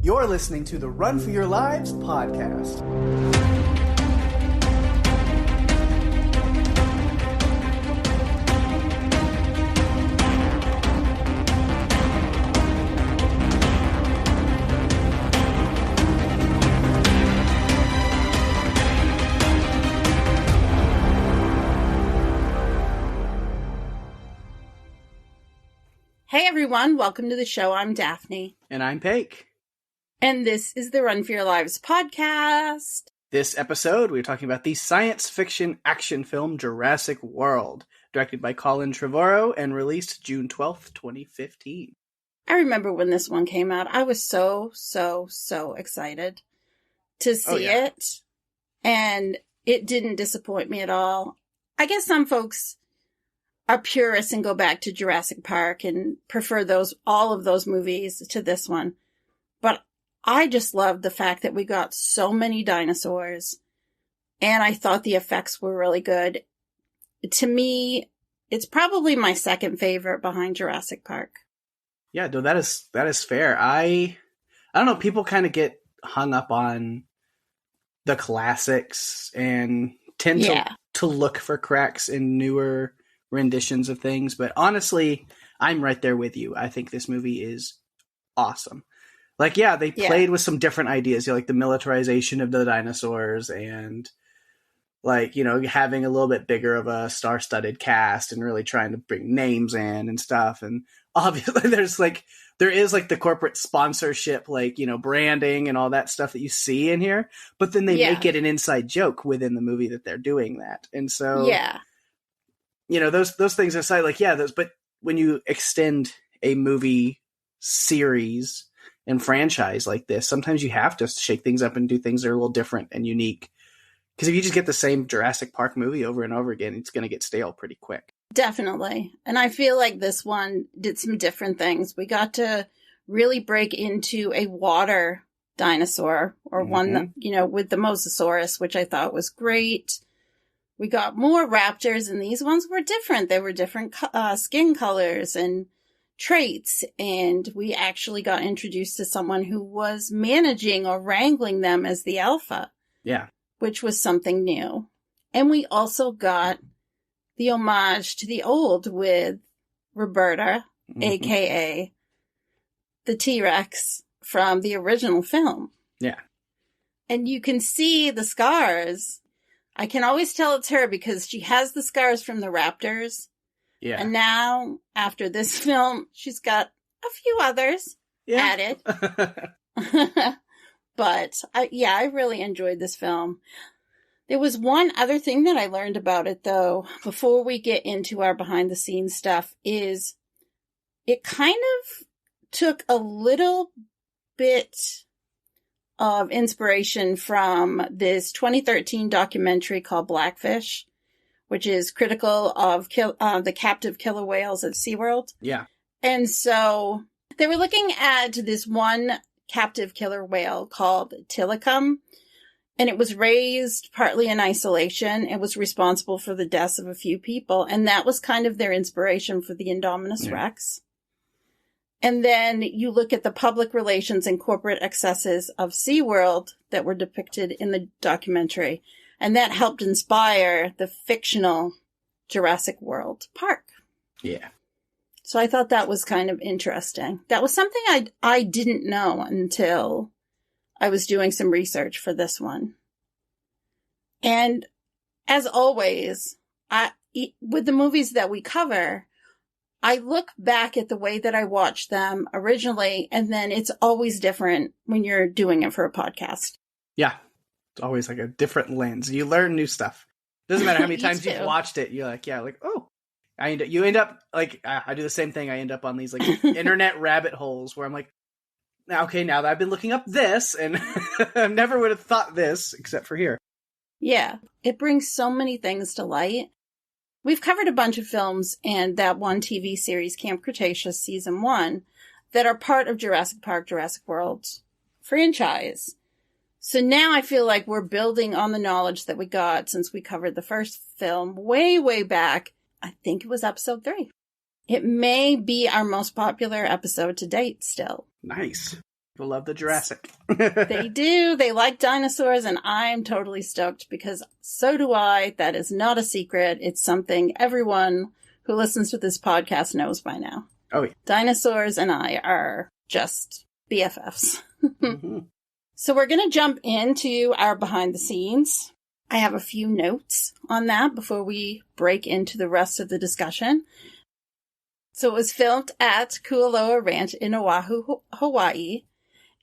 You're listening to the Run for Your Lives podcast. Hey everyone, welcome to the show. I'm Daphne. And I'm Pake. And this is the Run for Your Lives podcast. This episode, we're talking about the science fiction action film Jurassic World, directed by Colin Trevorrow and released June 12th, 2015. I remember when this one came out. I was so excited to see it. And it didn't disappoint me at all. I guess some folks are purists and go back to Jurassic Park and prefer all of those movies to this one. But I just loved the fact that we got so many dinosaurs, and I thought the effects were really good. To me, it's probably my second favorite behind Jurassic Park. Yeah, no, that is fair. I don't know, people kind of get hung up on the classics and tend to look for cracks in newer renditions of things, but honestly, I'm right there with you. I think this movie is awesome. Like, they played with some different ideas, like the militarization of the dinosaurs and having a little bit bigger of a star-studded cast and really trying to bring names in and stuff. And obviously there is the corporate sponsorship, branding and all that stuff that you see in here, but then they make it an inside joke within the movie that they're doing that. And so, those things aside, but when you extend a movie series and franchise like this, sometimes you have to shake things up and do things that are a little different and unique. Because if you just get the same Jurassic Park movie over and over again, it's going to get stale pretty quick. Definitely. And I feel like this one did some different things. We got to really break into a water dinosaur, or one that, with the Mosasaurus, which I thought was great. We got more raptors, and these ones were different. They were different skin colors and traits, and we actually got introduced to someone who was managing or wrangling them as the alpha. Yeah. Which was something new. And we also got the homage to the old with Roberta, a.k.a. the T-Rex from the original film. Yeah. And you can see the scars. I can always tell it's her because she has the scars from the raptors. Yeah. And now, after this film, she's got a few others added. But, I really enjoyed this film. There was one other thing that I learned about it, though, before we get into our behind-the-scenes stuff, is it kind of took a little bit of inspiration from this 2013 documentary called Blackfish, which is critical of the captive killer whales at SeaWorld. Yeah. And so they were looking at this one captive killer whale called Tilikum, and it was raised partly in isolation. It was responsible for the deaths of a few people, and that was kind of their inspiration for the Indominus Rex. And then you look at the public relations and corporate excesses of SeaWorld that were depicted in the documentary, and that helped inspire the fictional Jurassic World Park. Yeah. So I thought that was kind of interesting. That was something I didn't know until I was doing some research for this one. And as always, with the movies that we cover, I look back at the way that I watched them originally, and then it's always different when you're doing it for a podcast. Yeah. It's always a different lens. You learn new stuff. Doesn't matter how many times you've watched it. You're oh. You end up, I do the same thing. I end up on these, internet rabbit holes where I'm okay, now that I've been looking up this, and I never would have thought this, except for here. Yeah. It brings so many things to light. We've covered a bunch of films and that one TV series, Camp Cretaceous Season 1, that are part of Jurassic Park, Jurassic World franchise. So now I feel like we're building on the knowledge that we got since we covered the first film way back. I think it was episode 3. It may be our most popular episode to date still. Nice. People love the Jurassic. They do. They like dinosaurs, and I'm totally stoked because so do I. That is not a secret. It's something everyone who listens to this podcast knows by now. Oh, yeah. Dinosaurs and I are just BFFs. So we're going to jump into our behind the scenes. I have a few notes on that before we break into the rest of the discussion. So it was filmed at Kualoa Ranch in Oahu, Hawaii,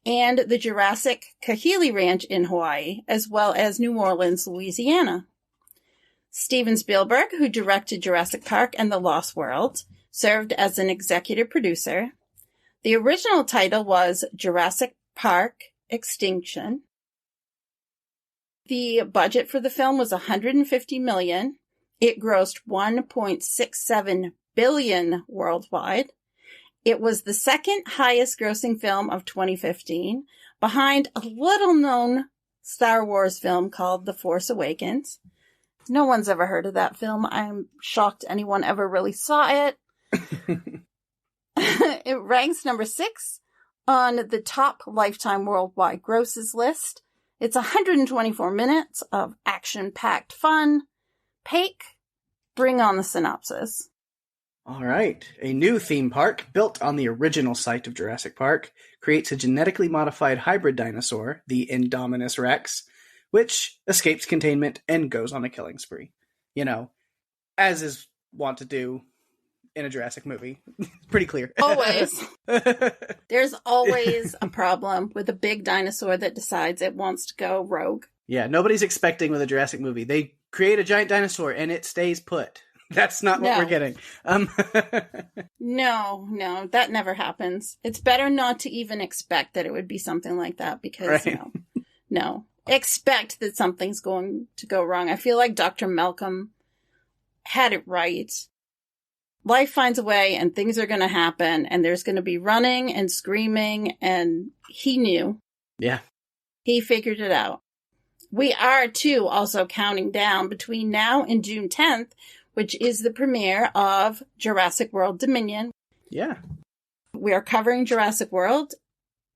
and the Jurassic Kahili Ranch in Hawaii, as well as New Orleans, Louisiana. Steven Spielberg, who directed Jurassic Park and The Lost World, served as an executive producer. The original title was Jurassic Park Extinction. The budget for the film was $150 million. It grossed $1.67 billion worldwide. It was the second highest grossing film of 2015, behind a little-known Star Wars film called The Force Awakens. No one's ever heard of that film. I'm shocked anyone ever really saw it. It ranks number 6 on the top lifetime worldwide grosses list. It's 124 minutes of action-packed fun. Pake, bring on the synopsis. All right. A new theme park, built on the original site of Jurassic Park, creates a genetically modified hybrid dinosaur, the Indominus Rex, which escapes containment and goes on a killing spree. You know, as is wont to do in a Jurassic movie. Pretty clear. Always. There's always a problem with a big dinosaur that decides it wants to go rogue. Yeah, nobody's expecting with a Jurassic movie. They create a giant dinosaur and it stays put. That's not what we're getting. No, that never happens. It's better not to even expect that it would be something like that because, no. Expect that something's going to go wrong. I feel like Dr. Malcolm had it right. Life finds a way and things are going to happen and there's going to be running and screaming and he knew. Yeah. He figured it out. We are, too, also counting down between now and June 10th, which is the premiere of Jurassic World Dominion. Yeah. We are covering Jurassic World,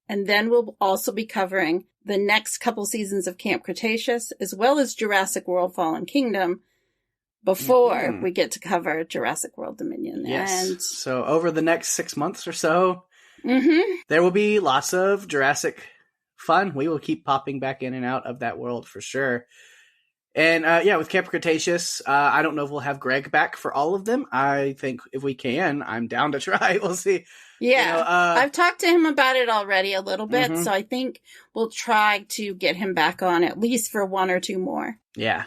and then we'll also be covering the next couple seasons of Camp Cretaceous, as well as Jurassic World Fallen Kingdom, before we get to cover Jurassic World Dominion. Yes. And so over the next 6 months or so, there will be lots of Jurassic fun. We will keep popping back in and out of that world for sure. And with Camp Cretaceous, I don't know if we'll have Greg back for all of them. I think if we can, I'm down to try. We'll see. Yeah, you know, I've talked to him about it already a little bit, so I think we'll try to get him back on at least for 1 or 2 more. Yeah,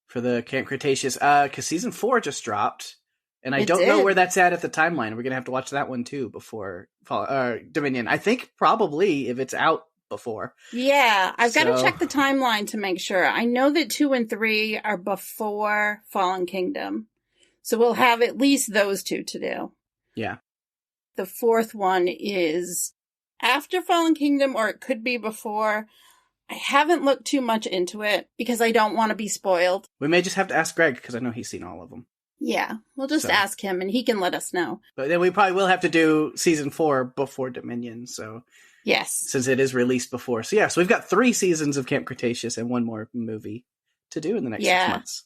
for the Camp Cretaceous, because season 4 just dropped, and I don't know where that's at the timeline. We're gonna have to watch that one too before Dominion. I think probably if it's out before. Yeah, I've got to check the timeline to make sure. I know that 2 and 3 are before Fallen Kingdom, so we'll have at least those 2 to do. Yeah. The 4th one is after Fallen Kingdom, or it could be before. I haven't looked too much into it because I don't want to be spoiled. We may just have to ask Greg because I know he's seen all of them. Yeah, we'll just ask him and he can let us know. But then we probably will have to do season 4 before Dominion, so... Yes. Since it is released before. So so we've got 3 seasons of Camp Cretaceous and 1 more movie to do in the next 6 months.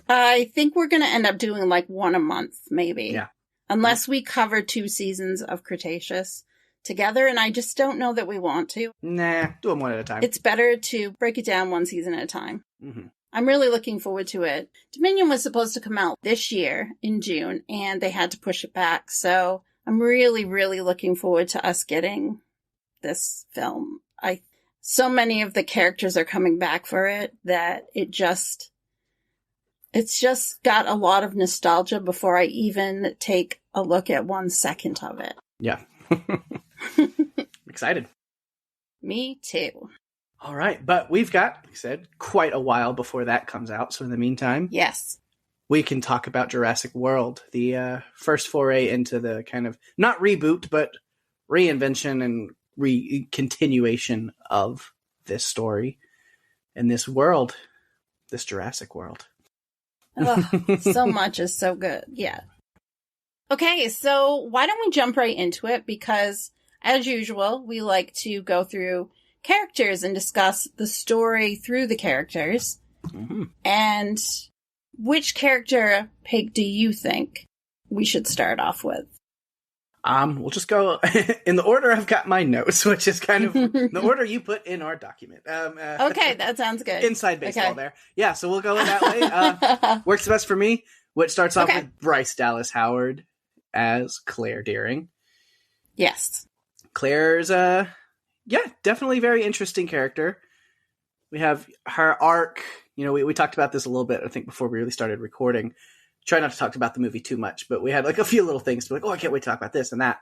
I think we're going to end up doing like 1 a month, maybe. Yeah. Unless we cover 2 seasons of Cretaceous together, and I just don't know that we want to. Nah, do them 1 at a time. It's better to break it down 1 season at a time. I'm really looking forward to it. Dominion was supposed to come out this year in June, and they had to push it back. So I'm really, really looking forward to us getting this film. So many of the characters are coming back for it that it's just got a lot of nostalgia before I even take a look at 1 second of it. Yeah. Excited. Me too. All right, but we've got, like I said, quite a while before that comes out. So in the meantime, yes, we can talk about Jurassic World, the first foray into the kind of not reboot, but reinvention and continuation of this story and this world, this Jurassic World. So much is so good. Yeah. Okay, so why don't we jump right into it? Because as usual, we like to go through characters and discuss the story through the characters. Mm-hmm. And which character, Pig, do you think we should start off with? We'll just go in the order I've got my notes, which is kind of the order you put in our document. Okay, that sounds good. Inside baseball there. Yeah, so we'll go that way. Works best for me, which starts off with Bryce Dallas Howard as Claire Deering. Yes. Claire's, definitely very interesting character. We have her arc. You know, we talked about this a little bit, I think, before we really started recording. Try not to talk about the movie too much, but we had like a few little things to be like, oh, I can't wait to talk about this and that.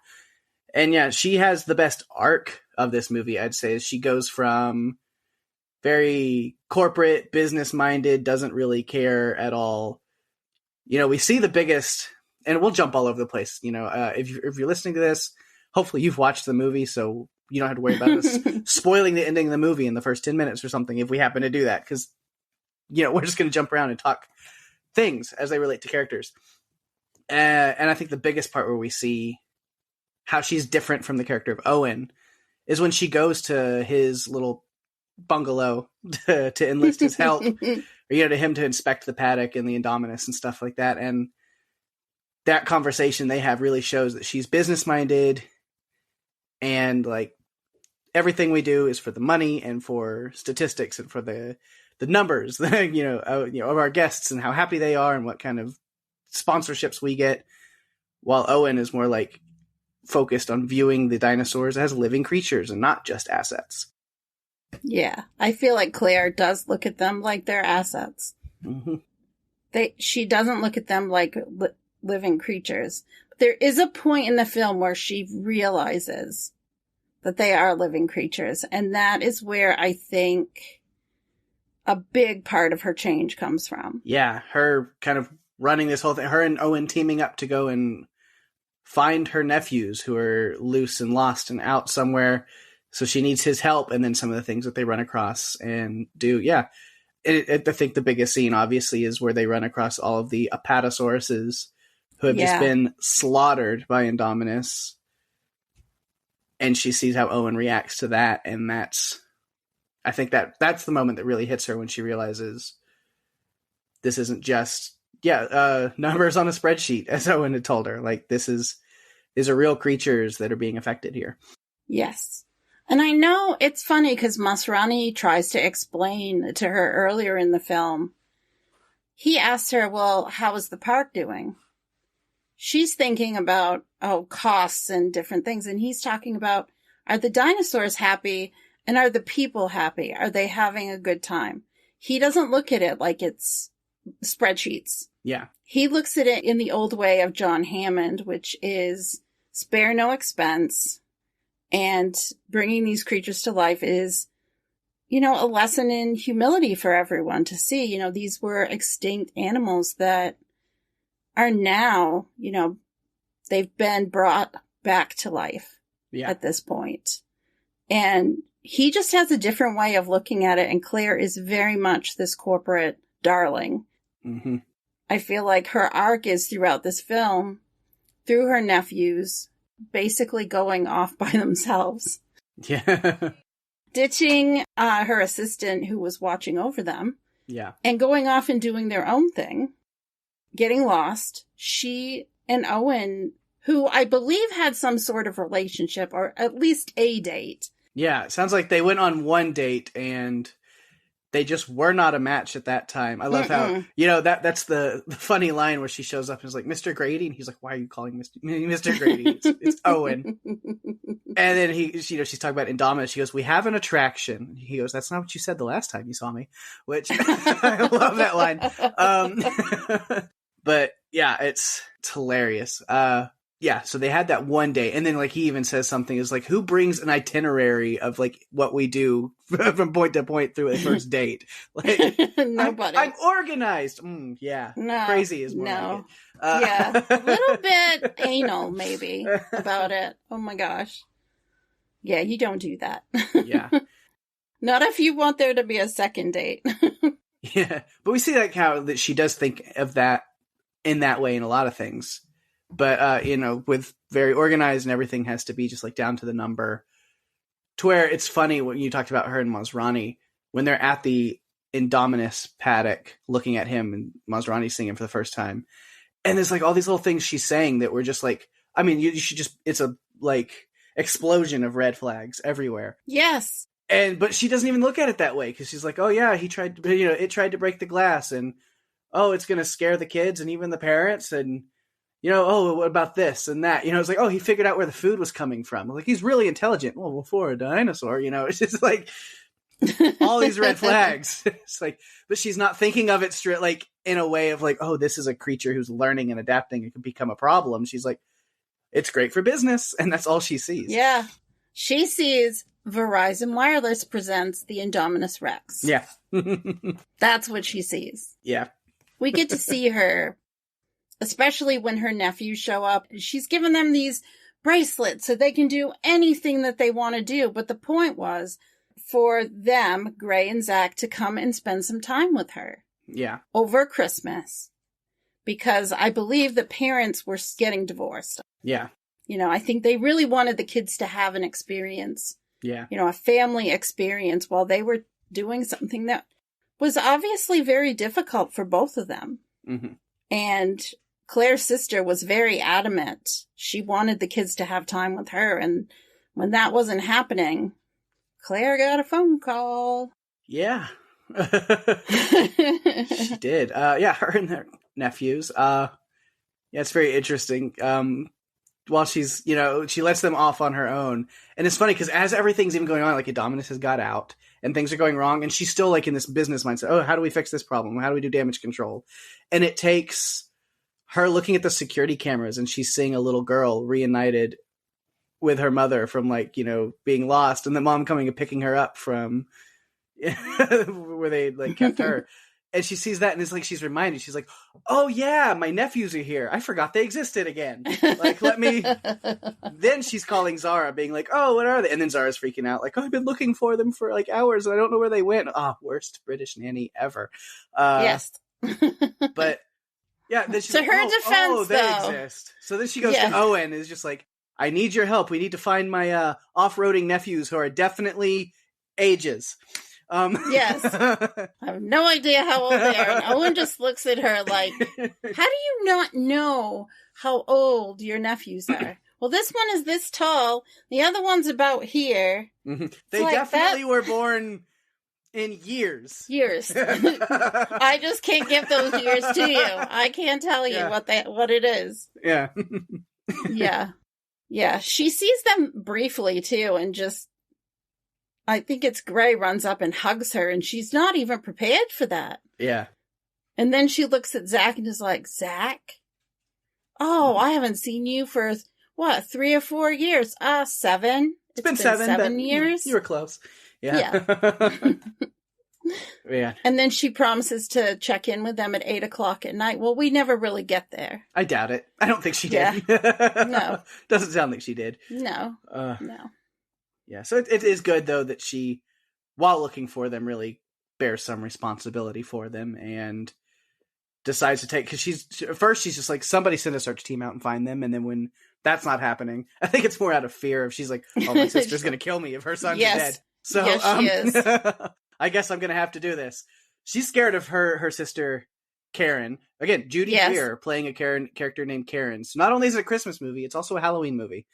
And yeah, she has the best arc of this movie, I'd say. She goes from very corporate, business-minded, doesn't really care at all. You know, we see the biggest, and we'll jump all over the place. You know, if you're listening to this, hopefully you've watched the movie, so you don't have to worry about us spoiling the ending of the movie in the first 10 minutes or something if we happen to do that, because, you know, we're just going to jump around and talk things as they relate to characters. And I think the biggest part where we see how she's different from the character of Owen is when she goes to his little bungalow to enlist his help, or, you know, to him to inspect the paddock and the Indominus and stuff like that. And that conversation they have really shows that she's business-minded, and like everything we do is for the money and for statistics and for the numbers, you know, of our guests and how happy they are and what kind of sponsorships we get. While Owen is more like focused on viewing the dinosaurs as living creatures and not just assets. Yeah, I feel like Claire does look at them like they're assets. Mm-hmm. She doesn't look at them like living creatures. But there is a point in the film where she realizes that they are living creatures, and that is where I think a big part of her change comes from. Yeah, her kind of running this whole thing, her and Owen teaming up to go and find her nephews who are loose and lost and out somewhere. So she needs his help, and then some of the things that they run across and do. Yeah. I think the biggest scene, obviously, is where they run across all of the Apatosauruses who have just been slaughtered by Indominus. And she sees how Owen reacts to that, and I think that's the moment that really hits her when she realizes this isn't just, numbers on a spreadsheet, as Owen had told her. Like, these are real creatures that are being affected here. Yes. And I know it's funny because Masrani tries to explain to her earlier in the film. He asks her, well, how is the park doing? She's thinking about, costs and different things. And he's talking about, are the dinosaurs happy? And are the people happy? Are they having a good time? He doesn't look at it like it's spreadsheets. Yeah. He looks at it in the old way of John Hammond, which is spare no expense. And bringing these creatures to life is, you know, a lesson in humility for everyone to see. You know, these were extinct animals that are now, you know, they've been brought back to life at this point. And he just has a different way of looking at it. And Claire is very much this corporate darling. Mm-hmm. I feel like her arc is throughout this film, through her nephews, basically going off by themselves. Yeah. Ditching her assistant who was watching over them. Yeah. And going off and doing their own thing. Getting lost. She and Owen, who I believe had some sort of relationship, or at least a date. Yeah, it sounds like they went on one date and they just were not a match at that time. I love how, you know, that's the funny line where she shows up and is like, Mr. Grady? And he's like, why are you calling Mr. Grady? It's Owen. And then she's talking about Indominus. She goes, we have an attraction. He goes, that's not what you said the last time you saw me, which I love that line. But yeah, it's hilarious. Yeah, so they had that one day, and then like he even says something is like, "Who brings an itinerary of like what we do from point to point through a first date?" Like, nobody. I'm organized. Yeah, no, crazy is more no. like it. Yeah, a little bit anal maybe about it. Oh my gosh. Yeah, you don't do that. Yeah, not if you want there to be a second date. Yeah, but we see like how that she does think of that in that way in a lot of things. But, with very organized and everything has to be just like down to the number, to where it's funny when you talked about her and Masrani, when they're at the Indominus paddock looking at him and Masrani singing for the first time. And there's like all these little things she's saying that were just like, I mean, you should just, it's a like explosion of red flags everywhere. Yes. But she doesn't even look at it that way, because she's like, oh yeah, it tried to break the glass, and oh, it's going to scare the kids and even the parents, and oh, what about this and that? It's like, oh, he figured out where the food was coming from. Like, he's really intelligent. Well, before a dinosaur, it's just like all these red flags. It's like, but she's not thinking of it straight, like in a way of like, oh, this is a creature who's learning and adapting. It could become a problem. She's like, it's great for business. And that's all she sees. Yeah. She sees Verizon Wireless presents the Indominus Rex. Yeah. That's what she sees. Yeah. We get to see her, especially when her nephews show up. She's given them these bracelets so they can do anything that they want to do. But the point was for them, Gray and Zach, to come and spend some time with her. Yeah. Over Christmas. Because I believe the parents were getting divorced. Yeah. I think they really wanted the kids to have an experience. Yeah. A family experience while they were doing something that was obviously very difficult for both of them. Mm-hmm. And Claire's sister was very adamant. She wanted the kids to have time with her. And when that wasn't happening, Claire got a phone call. Yeah. She did. Yeah, her and their nephews. Yeah, it's very interesting. While she's, she lets them off on her own. And it's funny because as everything's even going on, like Indominus has got out and things are going wrong, and she's still like in this business mindset. Oh, how do we fix this problem? How do we do damage control? And it takes her looking at the security cameras, and she's seeing a little girl reunited with her mother from like, being lost, and the mom coming and picking her up from where they like kept her. And she sees that, and it's like she's reminded. She's like, "Oh yeah, my nephews are here. I forgot they existed again. Like, let me." Then she's calling Zara, being like, "Oh, what are they?" And then Zara's freaking out, like, "Oh, I've been looking for them for like hours, and I don't know where they went." Oh, worst British nanny ever. Yes. But yeah, then she's to like, her defense, they exist. So then she goes to Owen, and is just like, "I need your help. We need to find my off-roading nephews who are definitely ages." Yes. I have no idea how old they are. And Owen just looks at her like, how do you not know how old your nephews are? Well, this one is this tall. The other one's about here. Mm-hmm. They like definitely were born in years. Years. I just can't give those years to you. I can't tell you what it is. Yeah. Yeah. Yeah. She sees them briefly too, and just, I think it's Gray runs up and hugs her, and she's not even prepared for that. Yeah. And then she looks at Zach and is like, Zach? Oh, I haven't seen you for, 3 or 4 years? 7. It's been 7 years. You were close. Yeah. Yeah. And then she promises to check in with them at 8:00 at night. Well, we never really get there. I doubt it. I don't think she did. No. Doesn't sound like she did. No. No. Yeah, so it is good, though, that she, while looking for them, really bears some responsibility for them and decides to take, because first she's just like, somebody send a search team out and find them, and then when that's not happening, I think it's more out of fear of, she's like, oh, my sister's going to kill me if her son's dead. So she is. I guess I'm going to have to do this. She's scared of her sister, Karen. Again, Judy Greer playing a character named Karen. So not only is it a Christmas movie, it's also a Halloween movie.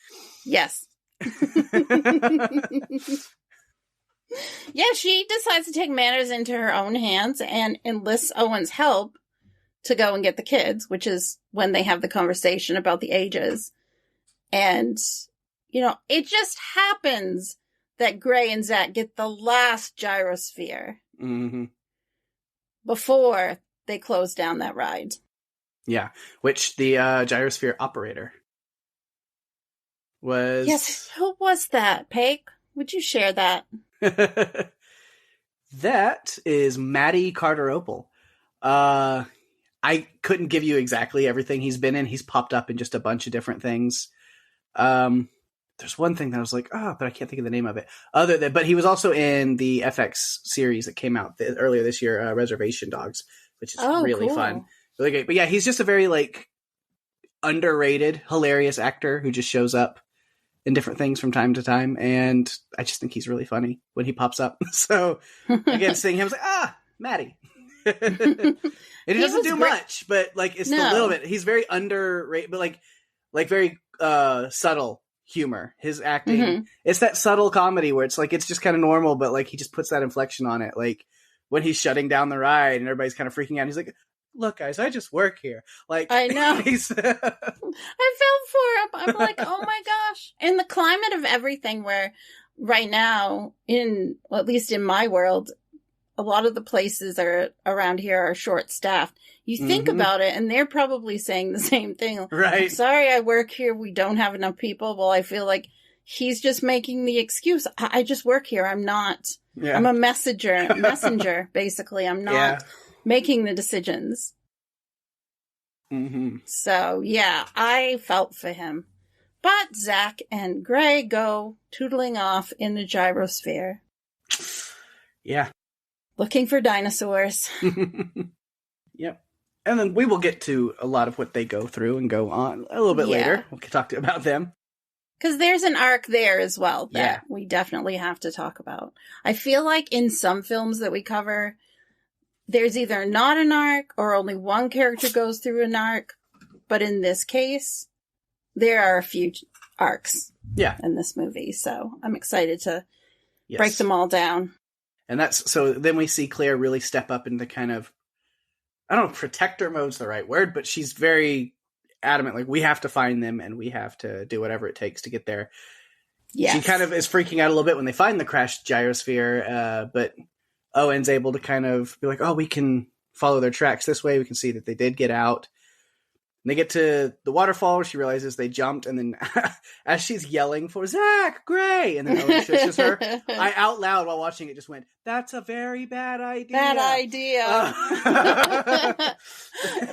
Yes. Yeah, she decides to take matters into her own hands and enlists Owen's help to go and get the kids, which is when they have the conversation about the ages. And, it just happens that Gray and Zach get the last gyrosphere before they close down that ride. Yeah, which the gyrosphere operator was... Yes, who was that, Pake? Would you share that? That is Matty Carter-Opal. I couldn't give you exactly everything he's been in. He's popped up in just a bunch of different things. There's one thing that I was like, but I can't think of the name of it. But he was also in the FX series that came out earlier this year, Reservation Dogs, which is really fun. Really great. But yeah, he's just a very underrated, hilarious actor who just shows up in different things from time to time, and I just think he's really funny when he pops up. So again, seeing him, I was like, Maddie. And he doesn't do much, but like it's a little bit. He's very underrated, but like very subtle humor. His acting, it's that subtle comedy where it's like it's just kind of normal, but like he just puts that inflection on it. Like when he's shutting down the ride and everybody's kind of freaking out, he's like, "Look, guys, I just work here." Like I know. I fell for him. I'm like, oh my gosh! In the climate of everything, where right now, at least in my world, a lot of the places around here are short-staffed. You think about it, and they're probably saying the same thing. Right. I'm sorry, I work here. We don't have enough people. Well, I feel like he's just making the excuse. I just work here. I'm not. Yeah. I'm a messenger, basically. I'm not making the decisions. So, yeah, I felt for him. But Zach and Gray go tootling off in the gyrosphere. Yeah. Looking for dinosaurs. Yep. And then we will get to a lot of what they go through and go on a little bit later. We'll talk about them. Because there's an arc there as well that we definitely have to talk about. I feel like in some films that we cover, there's either not an arc or only one character goes through an arc. But in this case, there are a few arcs in this movie. So I'm excited to break them all down. And so then we see Claire really step up into kind of, I don't know if protector mode's the right word, but she's very adamant. Like, we have to find them and we have to do whatever it takes to get there. Yes. She kind of is freaking out a little bit when they find the crashed gyrosphere. But Owen's able to kind of be like, oh, we can follow their tracks this way. We can see that they did get out. And they get to the waterfall. She realizes they jumped. And then as she's yelling for Zach, Gray, and then Owen shushes her, I out loud while watching it just went, that's a very bad idea. Bad idea.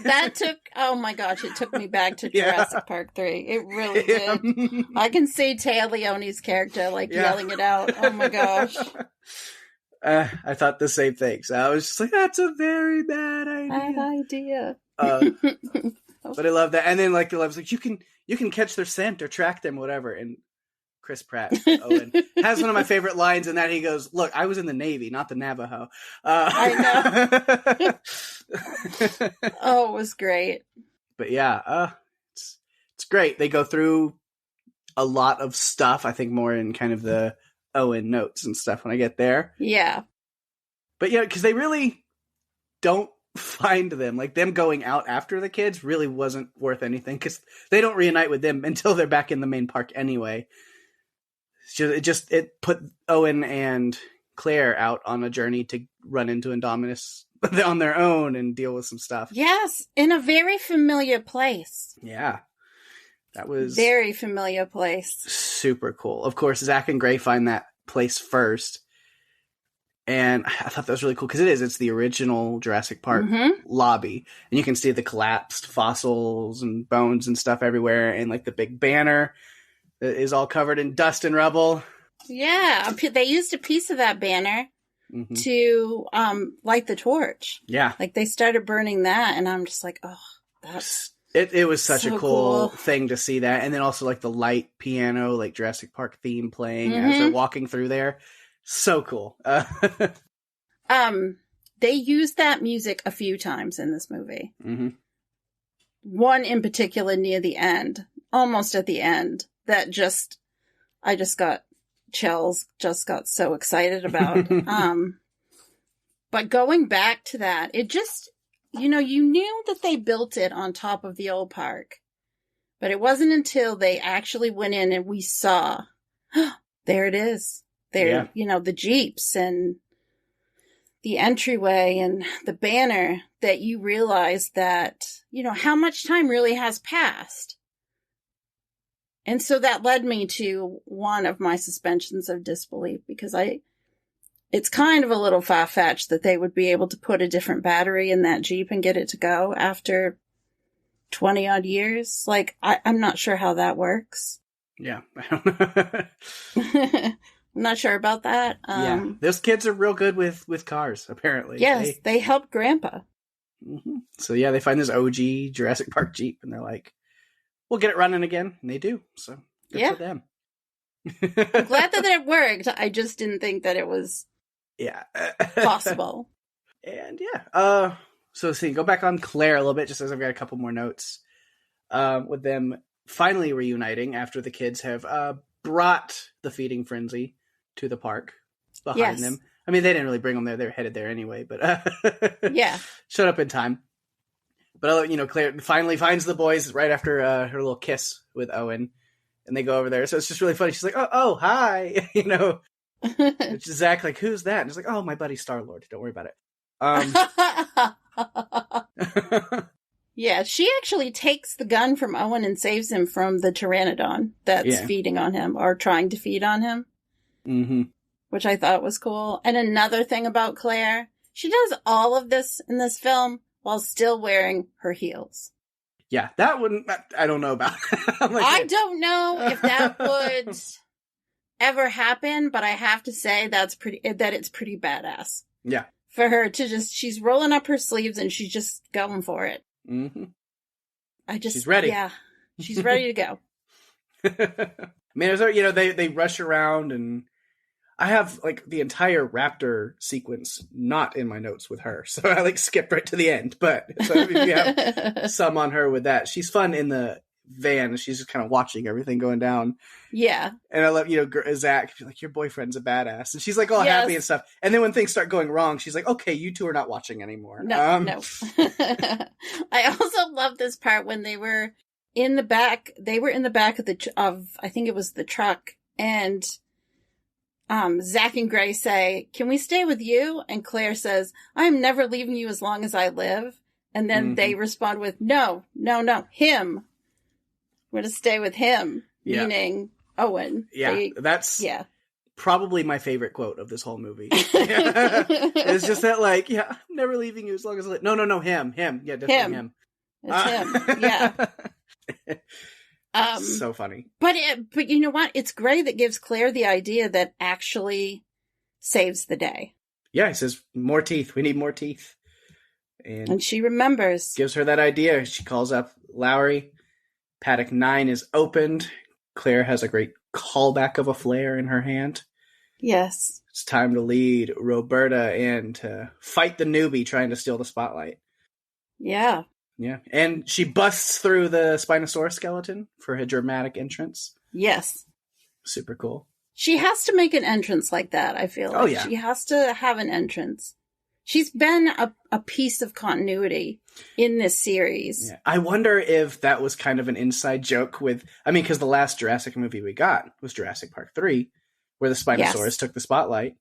That took, oh my gosh, it took me back to Jurassic Park 3. It really did. I can see Téa Leoni's character yelling it out. Oh my gosh. I thought the same thing. So I was just like, that's a very bad idea. Bad idea. But I love that. And then the love's like, you can catch their scent or track them, whatever. And Chris Pratt, Owen, has one of my favorite lines in that he goes, look, I was in the Navy, not the Navajo. I know. Oh, it was great. But yeah, it's great. They go through a lot of stuff, I think more in kind of the Owen notes and stuff when I get there. Yeah. But yeah, because they really don't find them. Like, them going out after the kids really wasn't worth anything because they don't reunite with them until they're back in the main park anyway. It put Owen and Claire out on a journey to run into Indominus on their own and deal with some stuff. Yes, in a very familiar place. Yeah. That was very familiar place. Super cool. Of course, Zach and Gray find that place first. And I thought that was really cool because it's the original Jurassic Park lobby. And you can see the collapsed fossils and bones and stuff everywhere. And the big banner that is all covered in dust and rubble. Yeah. They used a piece of that banner to light the torch. Yeah. They started burning that. And I'm just like, oh, that's... It was such a cool thing to see that. And then also the light piano, Jurassic Park theme playing as they're walking through there. So cool. They used that music a few times in this movie. One in particular near the end, almost at the end, that I just got chills, just got so excited about. But going back to that, it just, you knew that they built it on top of the old park, but it wasn't until they actually went in and we saw, there it is. There, the Jeeps and the entryway and the banner, that you realize that, how much time really has passed. And so that led me to one of my suspensions of disbelief, because it's kind of a little far-fetched that they would be able to put a different battery in that Jeep and get it to go after 20 odd years. I'm not sure how that works. Yeah. I don't know. I'm not sure about that. Those kids are real good with cars, apparently. Yes, they helped Grandpa. So, they find this OG Jurassic Park Jeep, and they're like, we'll get it running again. And they do. So good for them. I'm glad that it worked. I just didn't think that it was possible. And so let's see, go back on Claire a little bit, just as I've got a couple more notes. With them finally reuniting after the kids have brought the feeding frenzy to the park behind them. I mean, they didn't really bring them there. They were headed there anyway, but showed up in time. But, Claire finally finds the boys right after her little kiss with Owen, and they go over there. So it's just really funny. She's like, oh, hi, It's Zach, like, who's that? And it's like, oh, my buddy Star-Lord. Don't worry about it. Yeah, she actually takes the gun from Owen and saves him from the pteranodon that's feeding on him, or trying to feed on him. Mm-hmm. Which I thought was cool. And another thing about Claire, she does all of this in this film while still wearing her heels. Yeah, that wouldn't, I don't know about. I don't know if that would ever happen, but I have to say it's pretty badass. Yeah. For her to she's rolling up her sleeves and she's just going for it. Mm-hmm. She's ready. Yeah, she's ready to go. I mean, they rush around, and I have like the entire raptor sequence not in my notes with her, so I skipped right to the end. But so if you have some on her with that, she's fun in the van. She's just kind of watching everything going down. Yeah. And I love, Zach, like, your boyfriend's a badass. And she's like all happy and stuff. And then when things start going wrong, she's like, okay, you two are not watching anymore. No. I also love this part when they were in the back. They were in the back of I think it was the truck. And Zach and Gray say, can we stay with you? And Claire says, I am never leaving you as long as I live. And then they respond with, no, him. We're going to stay with him. Yeah. Meaning Owen. Yeah, that's probably my favorite quote of this whole movie. It's just that, like, I'm never leaving you as long as I live. No, him. Yeah, definitely him. It's him. Yeah. So funny. But you know what? It's Gray that gives Claire the idea that actually saves the day. Yeah, he says, more teeth. We need more teeth. And she remembers. Gives her that idea. She calls up Lowry. Paddock 9 is opened. Claire has a great callback of a flare in her hand. Yes. It's time to lead Roberta and to fight the newbie trying to steal the spotlight. Yeah. Yeah. And she busts through the Spinosaurus skeleton for her dramatic entrance. Yes. Super cool. She has to make an entrance like that, I feel like. Oh, yeah. She has to have an entrance. She's been a piece of continuity in this series. Yeah. I wonder if that was kind of an inside joke because the last Jurassic movie we got was Jurassic Park 3, where the Spinosaurus took the spotlight.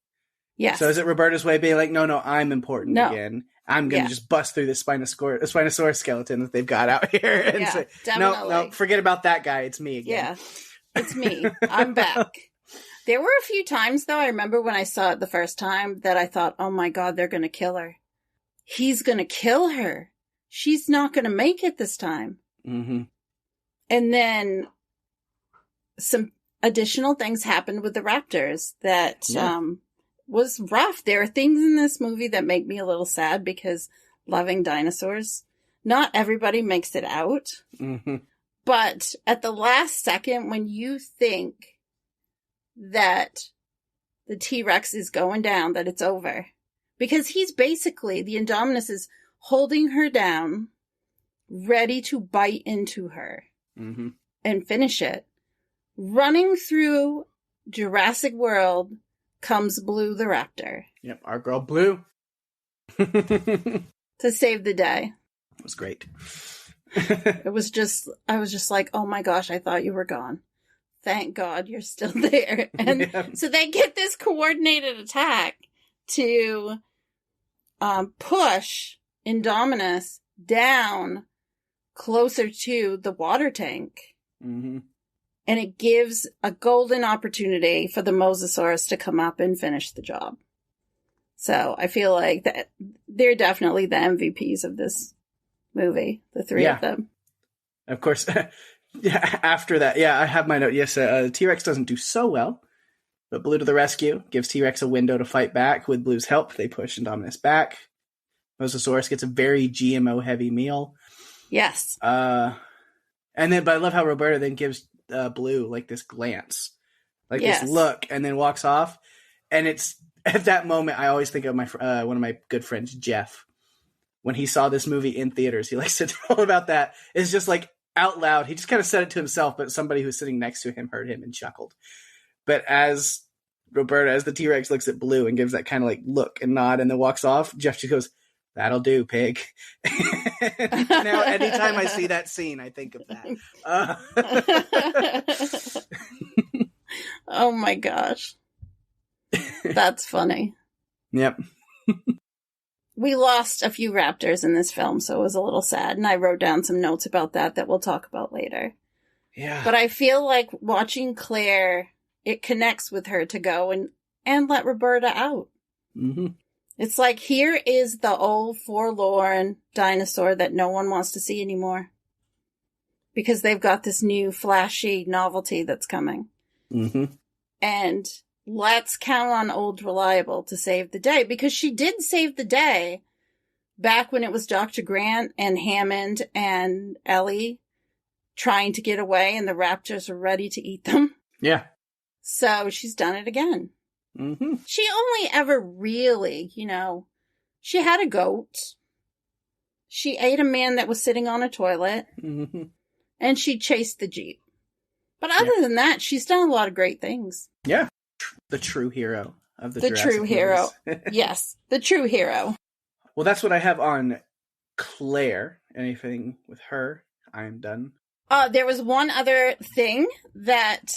Yes. So is it Roberta's way of being like, no, I'm important again. I'm going to just bust through the Spinosaurus skeleton that they've got out here and say, no, forget about that guy. It's me again. Yeah, it's me. I'm back. There were a few times, though, I remember when I saw it the first time, that I thought, oh my God, they're going to kill her. He's going to kill her. She's not going to make it this time. Mm-hmm. And then some additional things happened with the raptors that was rough. There are things in this movie that make me a little sad because loving dinosaurs, not everybody makes it out. Mm-hmm. But at the last second, when you think that the T-Rex is going down, that it's over. Because he's basically, the Indominus is holding her down, ready to bite into her and finish it. Running through Jurassic World comes Blue the Raptor. Yep, our girl Blue. To save the day. It was great. I was just like, oh my gosh, I thought you were gone. Thank God you're still there. And so they get this coordinated attack to push Indominus down closer to the water tank. Mm-hmm. And it gives a golden opportunity for the Mosasaurus to come up and finish the job. So I feel like that they're definitely the MVPs of this movie, the three of them. Of course. After that, I have my note. Yes, T-Rex doesn't do so well, but Blue to the rescue, gives T-Rex a window to fight back. With Blue's help, they push Indominus back. Mosasaurus gets a very GMO-heavy meal. Yes. But I love how Roberta then gives Blue like this glance, like this look, and then walks off. And it's at that moment I always think of my one of my good friends, Jeff, when he saw this movie in theaters. He likes to tell about that. It's just like out loud. He just kind of said it to himself, but somebody who's sitting next to him heard him and chuckled. But as Roberta, as the T-Rex looks at Blue and gives that kind of like look and nod and then walks off, Jeff just goes, "That'll do, pig." Now, anytime I see that scene, I think of that. Oh my gosh. That's funny. Yep. We lost a few raptors in this film, so it was a little sad. And I wrote down some notes about that we'll talk about later. Yeah. But I feel like watching Claire, it connects with her to go and let Roberta out. Mm-hmm. It's like, here is the old forlorn dinosaur that no one wants to see anymore. Because they've got this new flashy novelty that's coming. Mm-hmm. And let's count on old Reliable to save the day. Because she did save the day back when it was Dr. Grant and Hammond and Ellie trying to get away and the raptors were ready to eat them. Yeah. So she's done it again. Mm-hmm. She only ever really, she had a goat. She ate a man that was sitting on a toilet. Mm-hmm. And she chased the Jeep. But other than that, she's done a lot of great things. Yeah. The true hero of the Jurassic true hero. movies. Yes, the true hero. Well, that's what I have on Claire. Anything with her, I'm done. There was one other thing that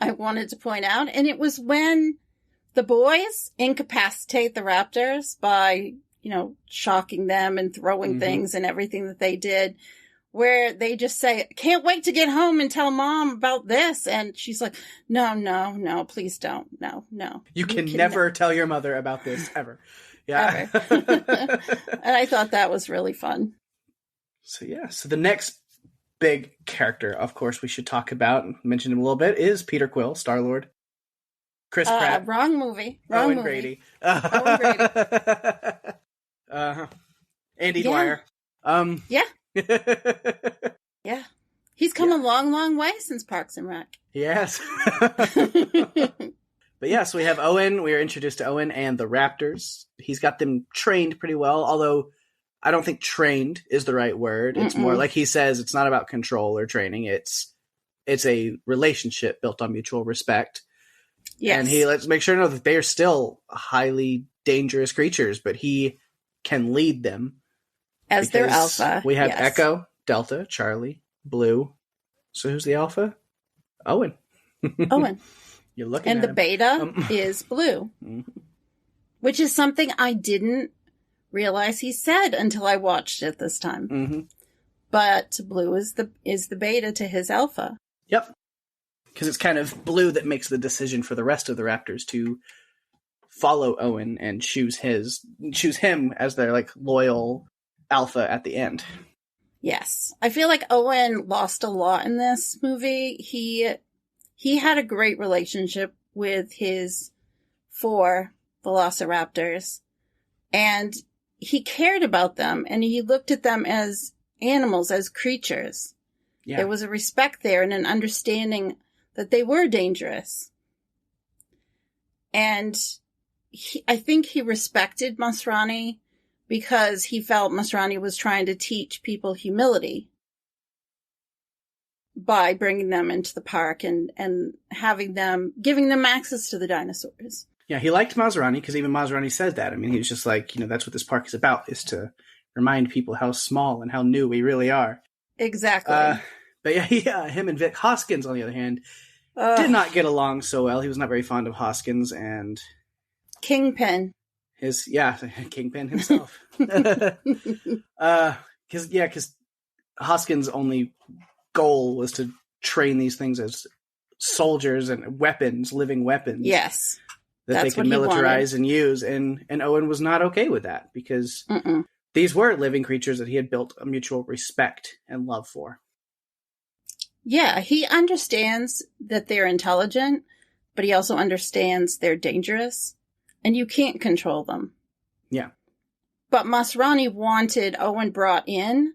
I wanted to point out, and it was when the boys incapacitate the raptors by, shocking them and throwing things and everything that they did, where they just say, "Can't wait to get home and tell Mom about this." And she's like, no, please don't. No. You can never tell your mother about this, ever. Yeah. Ever. And I thought that was really fun. So the next big character, of course, we should talk about and mention him a little bit is Peter Quill, Star-Lord. Chris Pratt. Wrong movie. Owen Grady. Owen Grady. Andy Dwyer. Yeah. Yeah. He's come a long, long way since Parks and Rec. Yes. But yeah, so we have Owen. We are introduced to Owen and the Raptors. He's got them trained pretty well, although I don't think trained is the right word. It's more like he says, it's not about control or training. It's a relationship built on mutual respect. Yes. And he lets make sure to know that they are still highly dangerous creatures, but he can lead them. As their alpha. We have Echo, Delta, Charlie, Blue. So who's the alpha? Owen. Owen. You're looking and at the beta is Blue. Which is something I didn't realize he said until I watched it this time. But Blue is the beta to his alpha. Yep. Because it's kind of Blue that makes the decision for the rest of the Raptors to follow Owen and choose him as their like loyal alpha at the end. Yes. I feel like Owen lost a lot in this movie. He had a great relationship with his 4 velociraptors, and he cared about them, and he looked at them as animals, as creatures. Yeah. There was a respect there and an understanding that they were dangerous. And I think he respected Masrani because he felt Masrani was trying to teach people humility by bringing them into the park and giving them access to the dinosaurs. Yeah, he liked Masrani because even Masrani said that. I mean, he was just like, that's what this park is about, is to remind people how small and how new we really are. Exactly. But yeah, him and Vic Hoskins, on the other hand, did not get along so well. He was not very fond of Hoskins and Kingpin. Kingpin himself. Because Hoskins' only goal was to train these things as soldiers and weapons, living weapons. Yes. That they could militarize and use. And Owen was not okay with that because these were living creatures that he had built a mutual respect and love for. Yeah, he understands that they're intelligent, but he also understands they're dangerous, and you can't control them. Yeah. But Masrani wanted Owen brought in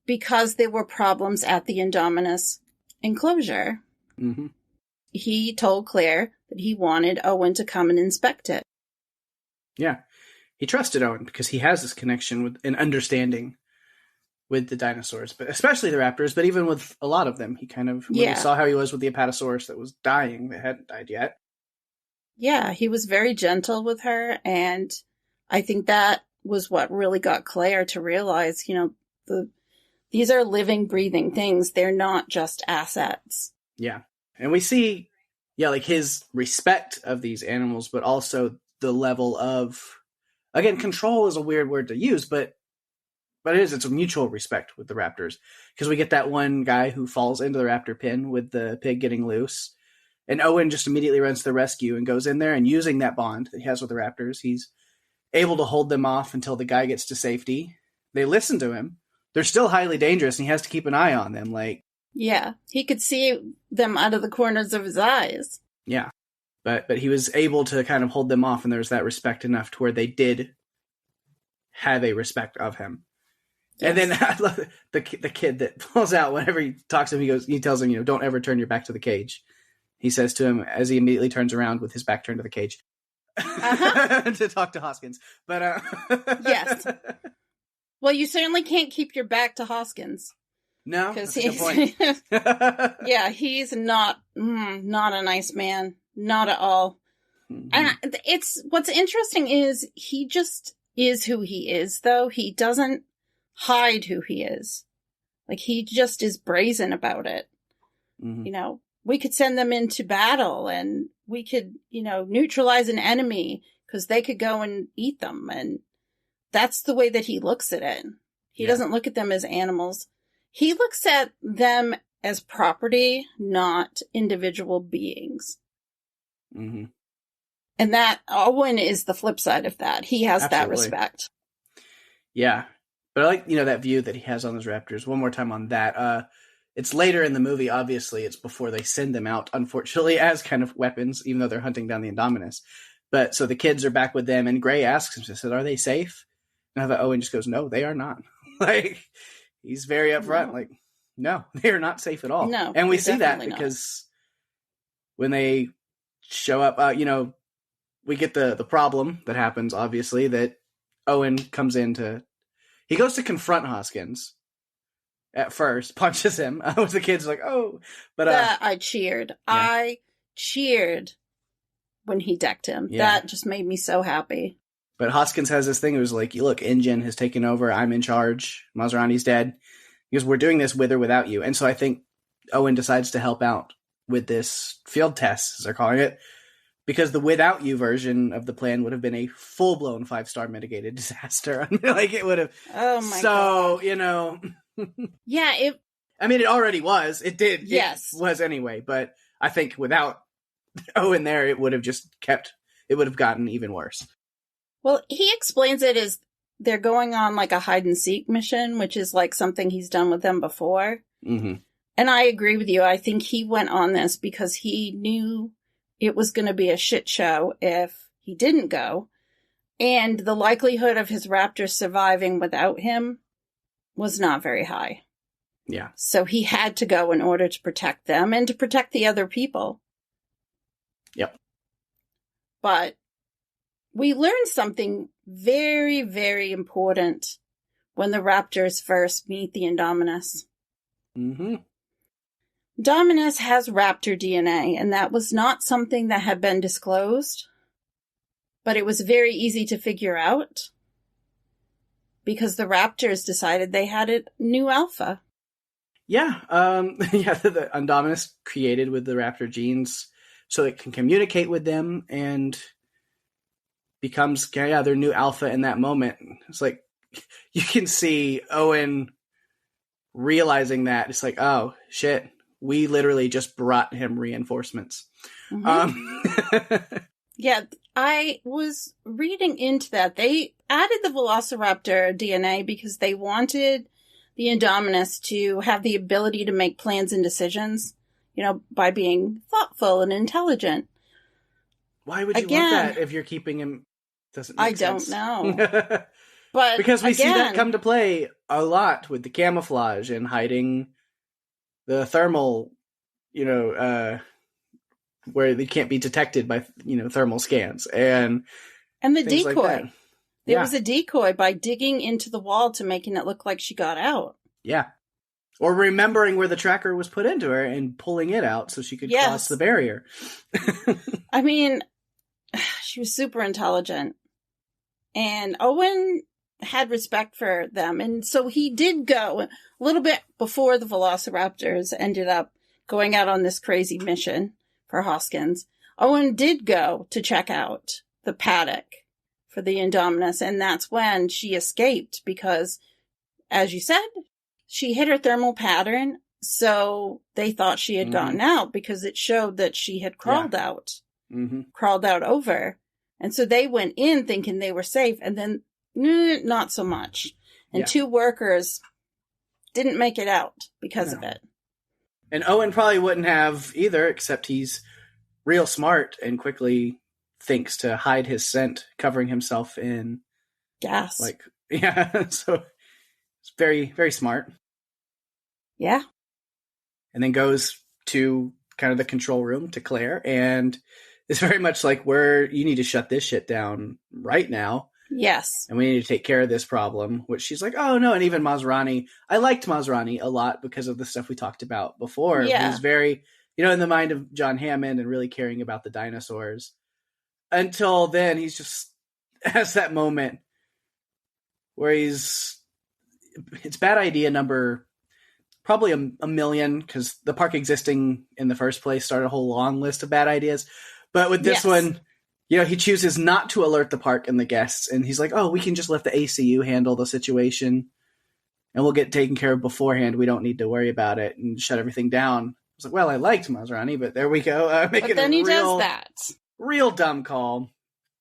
because there were problems at the Indominus enclosure, he told Claire that he wanted Owen to come and inspect it. Yeah. He trusted Owen because he has this connection with an understanding with the dinosaurs, but especially the raptors, but even with a lot of them. He kind of, when we saw how he was with the Apatosaurus that was dying, that hadn't died yet. Yeah, he was very gentle with her, and I think that was what really got Claire to realize, these are living, breathing things. They're not just assets. Yeah. And we see, like his respect of these animals, but also the level of, again, control is a weird word to use, but it's a mutual respect with the raptors. Because we get that one guy who falls into the raptor pen with the pig getting loose. And Owen just immediately runs to the rescue and goes in there, and using that bond that he has with the raptors, he's able to hold them off until the guy gets to safety. They listen to him. They're still highly dangerous, and he has to keep an eye on them. Yeah, he could see them out of the corners of his eyes. Yeah, but he was able to kind of hold them off, and there was that respect enough to where they did have a respect of him. Yes. And then I love the kid that falls out whenever he talks to him. He tells him, don't ever turn your back to the cage. He says to him as he immediately turns around with his back turned to the cage to talk to Hoskins. But yes. Well, you certainly can't keep your back to Hoskins. No, that's a good point. Yeah, he's not a nice man, not at all. Mm-hmm. And what's interesting is he just is who he is, though. He doesn't hide who he is. He just is brazen about it. Mm-hmm. We could send them into battle, and we could, neutralize an enemy because they could go and eat them. And that's the way that he looks at it. He doesn't look at them as animals. He looks at them as property, not individual beings. Mm-hmm. And that Owen is the flip side of that. He has that respect. Yeah. But I like, that view that he has on those raptors. One more time on that. It's later in the movie, obviously. It's before they send them out, unfortunately, as kind of weapons, even though they're hunting down the Indominus. But so the kids are back with them, and Gray asks him, she said, are they safe? And Owen just goes, no, they are not. He's very upfront, no, they are not safe at all. No, and we see that because when they show up, we get the problem that happens, obviously, that Owen comes in he goes to confront Hoskins at first, punches him. The kids oh, but I cheered. Yeah. I cheered when he decked him. Yeah. That just made me so happy. But Hoskins has this thing. It was look, InGen has taken over. I'm in charge. Maserati's dead. Because we're doing this with or without you. And so I think Owen decides to help out with this field test, as they're calling it. Because the without you version of the plan would have been a full-blown 5-star mitigated disaster. It would have. Oh my God. Yeah, it already was. It did. Yes. It was anyway. But I think without Owen there, it would have it would have gotten even worse. Well, he explains it as they're going on a hide and seek mission, which is something he's done with them before. Mm-hmm. And I agree with you. I think he went on this because he knew it was going to be a shit show if he didn't go. And the likelihood of his raptors surviving without him was not very high. Yeah. So he had to go in order to protect them and to protect the other people. Yep. But we learned something very, very important when the raptors first meet the Indominus. Mm-hmm. Indominus has raptor DNA, and that was not something that had been disclosed, but it was very easy to figure out because the raptors decided they had a new alpha. Yeah, the Indominus created with the raptor genes so it can communicate with them and becomes their new alpha in that moment. It's you can see Owen realizing that. It's oh, shit. We literally just brought him reinforcements. Mm-hmm. Yeah, I was reading into that. They added the Velociraptor DNA because they wanted the Indominus to have the ability to make plans and decisions, by being thoughtful and intelligent. Why would you want that if you're keeping him? Doesn't make sense. I don't know. But because we see that come to play a lot with the camouflage and hiding the thermal, where they can't be detected by, thermal scans and the decoy. Like there was a decoy by digging into the wall to making it look like she got out. Yeah. Or remembering where the tracker was put into her and pulling it out so she could cross the barrier. I mean, she was super intelligent. And Owen had respect for them. And so he did go a little bit before the Velociraptors ended up going out on this crazy mission for Hoskins. Owen did go to check out the paddock for the Indominus. And that's when she escaped because, as you said, she hit her thermal pattern. So they thought she had gotten out because it showed that she had crawled out, crawled out over. And so they went in thinking they were safe. And then not so much. And 2 workers didn't make it out because of it. And Owen probably wouldn't have either, except he's real smart and quickly thinks to hide his scent, covering himself in gas. So it's very, very smart. Yeah. And then goes to kind of the control room to Claire, and it's very much like you need to shut this shit down right now. Yes. And we need to take care of this problem, which she's like, oh no. And even Masrani, I liked Masrani a lot because of the stuff we talked about before. Yeah. He was very, in the mind of John Hammond and really caring about the dinosaurs. Until then, he's just has that moment where it's bad idea number probably a million, because the park existing in the first place started a whole long list of bad ideas. But with this one, he chooses not to alert the park and the guests. And he's like, oh, we can just let the ACU handle the situation and we'll get taken care of beforehand. We don't need to worry about it and shut everything down. I was like, well, I liked Masrani, but there we go. But then he does that. Real dumb call,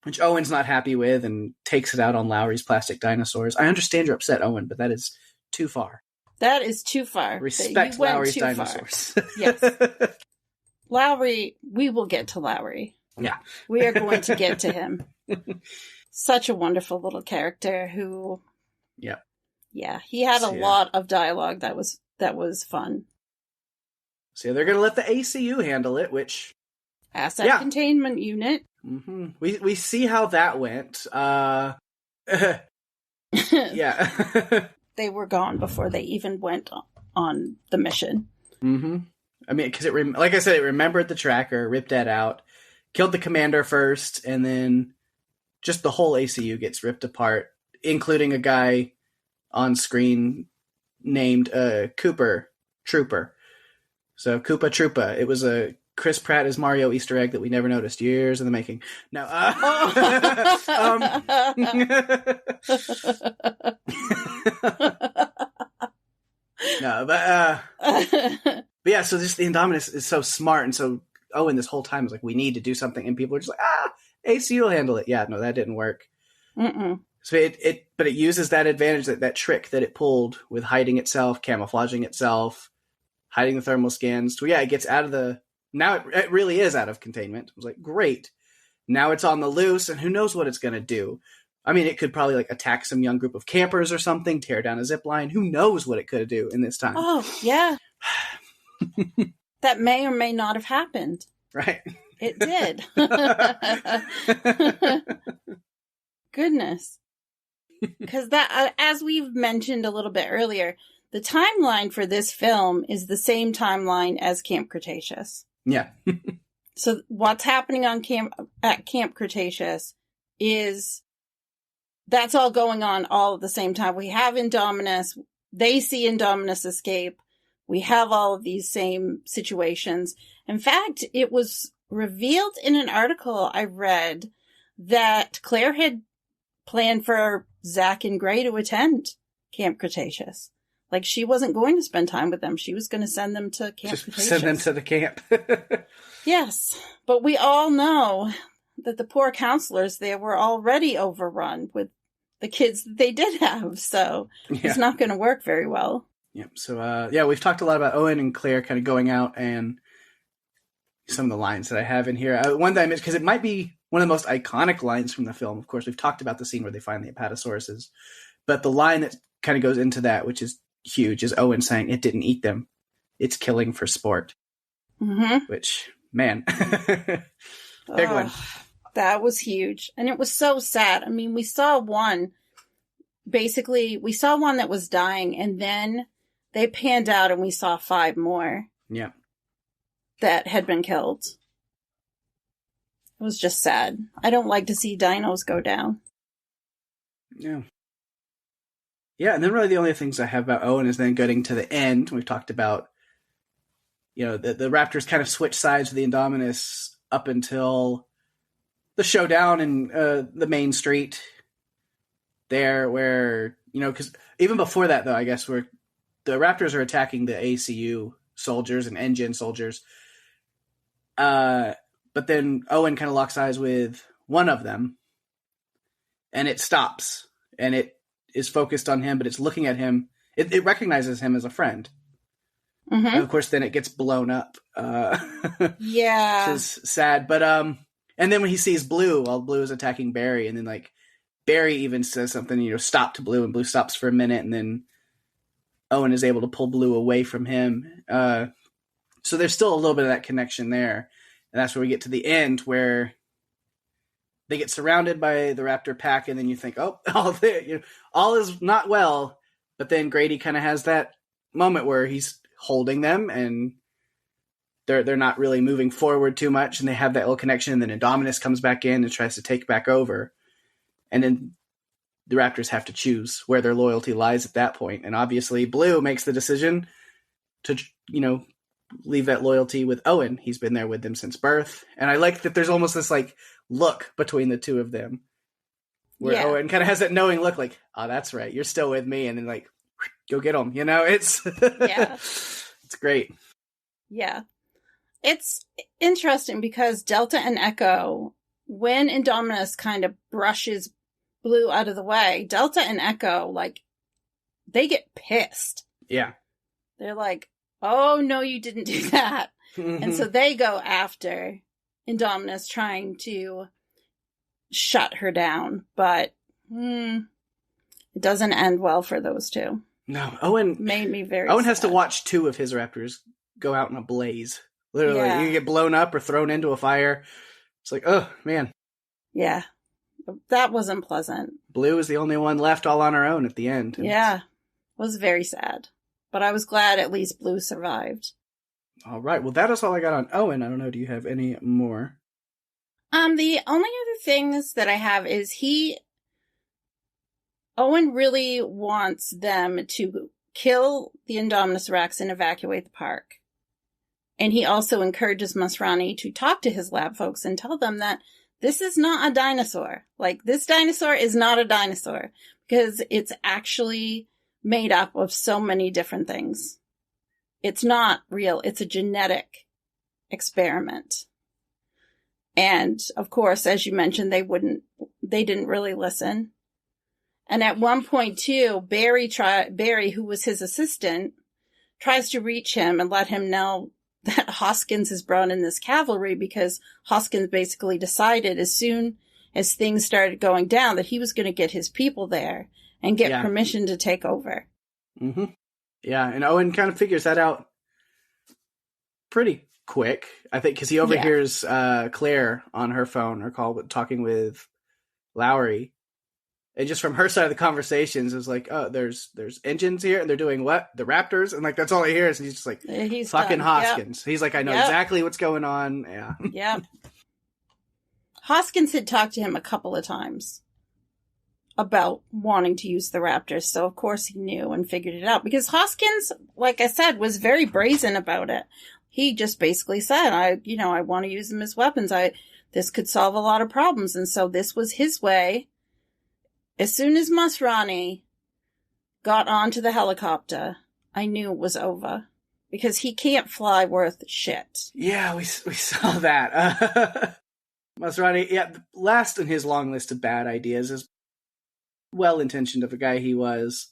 which Owen's not happy with and takes it out on Lowry's plastic dinosaurs. I understand you're upset, Owen, but that is too far. That is too far. Respect Lowry's dinosaurs. Yes. Lowry, we will get to Lowry. Yeah. We are going to get to him. Such a wonderful little character who... Yeah. Yeah, he had a lot of dialogue that was fun. So they're going to let the ACU handle it, which... Asset containment unit. Mm-hmm. We see how that went. Yeah. They were gone before they even went on the mission. Mm-hmm. I mean, because like I said, it remembered the tracker, ripped that out, killed the commander first, and then just the whole ACU gets ripped apart, including a guy on screen named Cooper Trooper. So Koopa Troopa. It was a Chris Pratt as Mario Easter egg that we never noticed, years in the making. Now, no, but yeah, so just the Indominus is so smart, and so Owen this whole time is like, we need to do something, and people are just like, AC will handle it. Yeah, no, that didn't work. Mm-mm. So but it uses that advantage, that trick that it pulled with hiding itself, camouflaging itself, hiding the thermal scans. So yeah, it gets out of the, now it really is out of containment. It was like, great. Now it's on the loose, and who knows what it's going to do. I mean, it could probably like attack some young group of campers or something, tear down a zip line. Who knows what it could do in this time? Oh, yeah. That may or may not have happened. Right. It did. Goodness. Because that, as we've mentioned a little bit earlier, the timeline for this film is the same timeline as Camp Cretaceous. Yeah. So what's happening at Camp Cretaceous is that's all going on all at the same time. We have Indominus. They see Indominus escape. We have all of these same situations. In fact, it was revealed in an article I read that Claire had planned for Zach and Gray to attend Camp Cretaceous. Like, she wasn't going to spend time with them. She was going to send them to Camp Cretaceous. Send them to the camp. Yes. But we all know that the poor counselors there were already overrun with the kids that they did have. So it's not going to work very well. Yep. So, we've talked a lot about Owen and Claire kind of going out, and some of the lines that I have in here. One that I missed, because it might be one of the most iconic lines from the film. Of course, we've talked about the scene where they find the apatosauruses, but the line that kind of goes into that, which is huge, is Owen saying it didn't eat them. It's killing for sport. Mm-hmm. Which, man, big one. That was huge. And it was so sad. I mean, we saw one that was dying, and then they panned out and we saw 5 more. Yeah. That had been killed. It was just sad. I don't like to see dinos go down. Yeah. Yeah, and then really the only things I have about Owen is then getting to the end. We've talked about, the Raptors kind of switch sides with the Indominus up until the showdown in the main street there, where, because even before that, though, I guess, where the Raptors are attacking the ACU soldiers and engine soldiers. But then Owen kind of locks eyes with one of them, and it stops, and it is focused on him, but it's looking at him. It recognizes him as a friend. Mm-hmm. And of course, then it gets blown up. Yeah. Which is sad. But, and then when he sees Blue, while Blue is attacking Barry, and then, like, Barry even says something, stop to Blue, and Blue stops for a minute, and then Owen is able to pull Blue away from him. So there's still a little bit of that connection there. And that's where we get to the end, where they get surrounded by the Raptor pack, and then you think, oh, all is not well. But then Grady kind of has that moment where he's holding them, and they're not really moving forward too much, and they have that little connection, and then Indominus comes back in and tries to take back over. And then the Raptors have to choose where their loyalty lies at that point. And obviously Blue makes the decision to, leave that loyalty with Owen. He's been there with them since birth. And I like that there's almost this like look between the two of them where Owen kind of has that knowing look like, oh, that's right. You're still with me. And then like, go get him. It's, it's great. Yeah. It's interesting because Delta and Echo, when Indominus kind of brushes Blue out of the way, Delta and Echo, like, they get pissed. Yeah. They're like, oh, no, you didn't do that. And so they go after Indominus, trying to shut her down. But it doesn't end well for those two. No, Owen made me very Owen sad. has to watch 2 of his Raptors go out in a blaze. Literally, you get blown up or thrown into a fire. It's like, oh, man. Yeah. That wasn't pleasant. Blue is the only one left all on her own at the end. Yeah. It was very sad. But I was glad at least Blue survived. All right. Well, that is all I got on Owen. I don't know. Do you have any more? The only other things that I have is Owen really wants them to kill the Indominus Rex and evacuate the park. And he also encourages Masrani to talk to his lab folks and tell them that this is not a dinosaur. Like, this dinosaur is not a dinosaur because it's actually made up of so many different things. It's not real. It's a genetic experiment. And of course, as you mentioned, they didn't really listen. And at one point too, Barry, who was his assistant, tries to reach him and let him know that Hoskins has brought in this cavalry because Hoskins basically decided as soon as things started going down that he was going to get his people there and get permission to take over. Mm-hmm. Yeah, and Owen kind of figures that out pretty quick, I think, because he overhears Claire on her phone or call talking with Lowry. And just from her side of the conversations, it was like, oh, there's engines here, and they're doing what? The Raptors? And, like, that's all he hears. And he's just like, he's fucking done. Hoskins. Yep. He's like, I know exactly what's going on. Yeah. Yeah. Hoskins had talked to him a couple of times about wanting to use the Raptors. So, of course, he knew and figured it out. Because Hoskins, like I said, was very brazen about it. He just basically said, I want to use them as weapons. This could solve a lot of problems. And so this was his way. As soon as Masrani got onto the helicopter, I knew it was over. Because he can't fly worth shit. Yeah, we saw that. Masrani, last in his long list of bad ideas, as well-intentioned of a guy he was,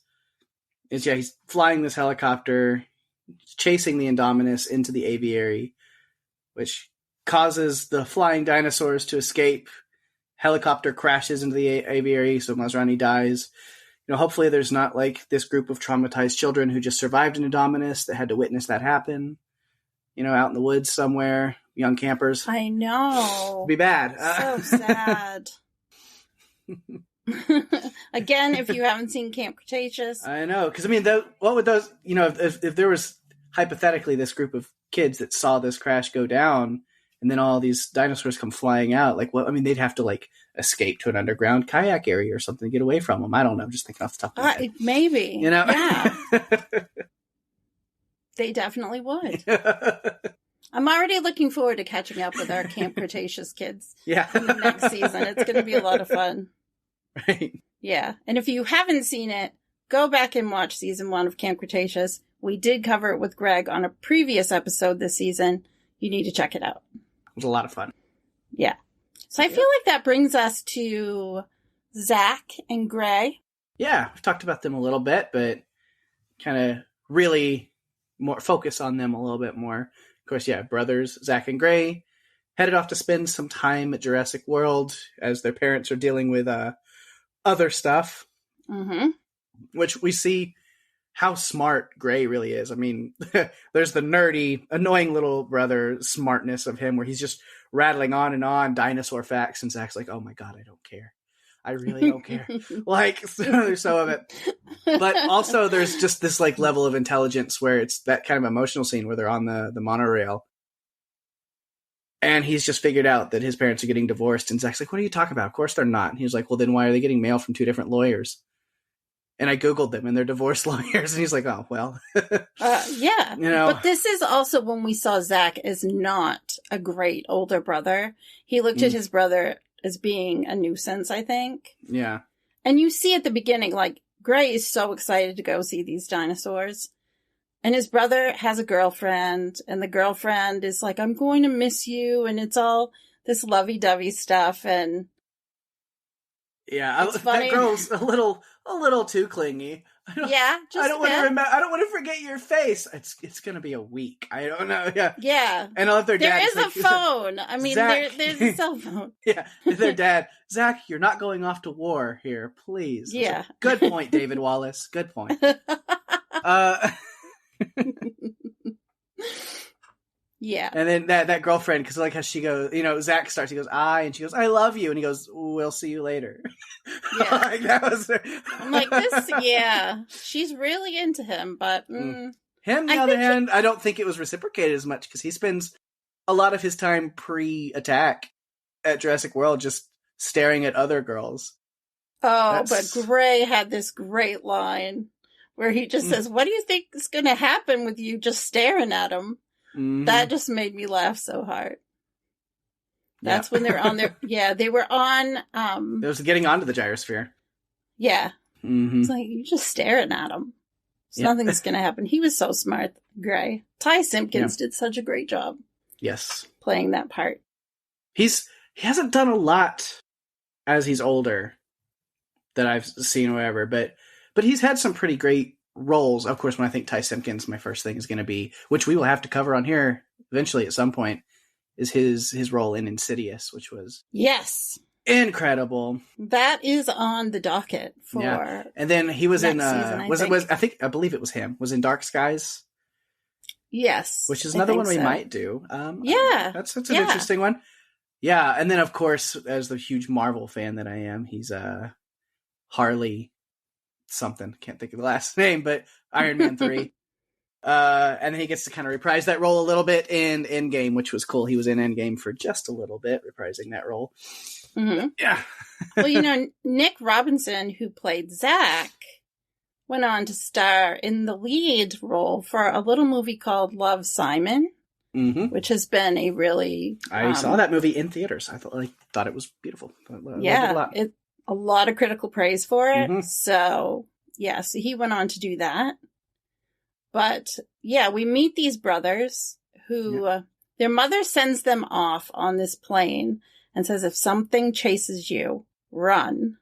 is, he's flying this helicopter, chasing the Indominus into the aviary, which causes the flying dinosaurs to escape. Helicopter crashes into the aviary, so Masrani dies. hopefully there's not like this group of traumatized children who just survived an Indominus that had to witness that happen, out in the woods somewhere, young campers. I know. It'd be bad. So sad. Again, if you haven't seen Camp Cretaceous. I know. Because, what would those, if there was hypothetically this group of kids that saw this crash go down and then all these dinosaurs come flying out, they'd have to like escape to an underground kayak area or something to get away from them. I don't know. I'm just thinking off the top of my head. Maybe. Yeah. They definitely would. I'm already looking forward to catching up with our Camp Cretaceous kids. Yeah. In the next season. It's going to be a lot of fun. Right. Yeah. And if you haven't seen it, go back and watch season 1 of Camp Cretaceous. We did cover it with Greg on a previous episode this season. You need to check it out. It was a lot of fun. Yeah. So I feel like that brings us to Zach and Gray. Yeah. We've talked about them a little bit, but kind of really more focus on them a little bit more. Of course, yeah, brothers Zach and Gray headed off to spend some time at Jurassic World as their parents are dealing with other stuff. Mm-hmm. Which we see how smart Gray really is. There's the nerdy, annoying little brother smartness of him where he's just rattling on and on dinosaur facts, and Zach's like, oh my god, I don't care. I really don't care. There's so of it. But also there's just this like level of intelligence where it's that kind of emotional scene where they're on the monorail. And he's just figured out that his parents are getting divorced. And Zach's like, what are you talking about? Of course they're not. And he's like, well, then why are they getting mail from 2 different lawyers? And I Googled them and they're divorce lawyers. And he's like, oh, well. Yeah. But this is also when we saw Zach as not a great older brother. He looked at his brother as being a nuisance, I think. Yeah. And you see at the beginning, like, Gray is so excited to go see these dinosaurs. And his brother has a girlfriend. And the girlfriend is like, I'm going to miss you. And it's all this lovey-dovey stuff. And yeah, that girl's a little too clingy. I don't want to forget your face. It's gonna be a week. I don't know. Yeah. Yeah. And I'll let their dad. There is a phone. There's a cell phone. Yeah. Their dad, Zach, you're not going off to war here, please. Yeah. Like, good point, David Wallace. Good point. Yeah. And then that girlfriend, because like how she goes, Zach starts, he goes, and she goes, I love you. And he goes, we'll see you later. Yeah. That was her. I'm like, she's really into him, but... Him, on the other hand, I don't think it was reciprocated as much because he spends a lot of his time pre-attack at Jurassic World just staring at other girls. Oh, but Gray had this great line where he just says, what do you think is going to happen with you just staring at him? Mm-hmm. That just made me laugh so hard. That's when they're on their... Yeah, they were on... It was getting onto the gyrosphere. Yeah. Mm-hmm. It's like, you're just staring at him. Nothing's going to happen. He was so smart, Gray. Ty Simpkins did such a great job. Yes. Playing that part. He hasn't done a lot as he's older that I've seen or whatever, but he's had some pretty great roles. Of course, when I think Ty Simpkins, my first thing is going to be, which we will have to cover on here eventually at some point, is his role in Insidious, which was incredible. That is on the docket for. Yeah. And then he was in I believe it was him was in Dark Skies. Yes, which is another one we might do. That's an interesting one. Yeah, and then of course, as the huge Marvel fan that I am, he's Harley something. Can't think of the last name, but Iron Man 3. And then he gets to kind of reprise that role a little bit in Endgame, which was cool. He was in Endgame for just a little bit, reprising that role. Mm-hmm. Yeah. Well, Nick Robinson, who played Zach, went on to star in the lead role for a little movie called Love, Simon, which has been a really... I saw that movie in theaters. I thought it was beautiful. A lot of critical praise for it. Mm-hmm. So he went on to do that. But, we meet these brothers who, their mother sends them off on this plane and says, if something chases you, run.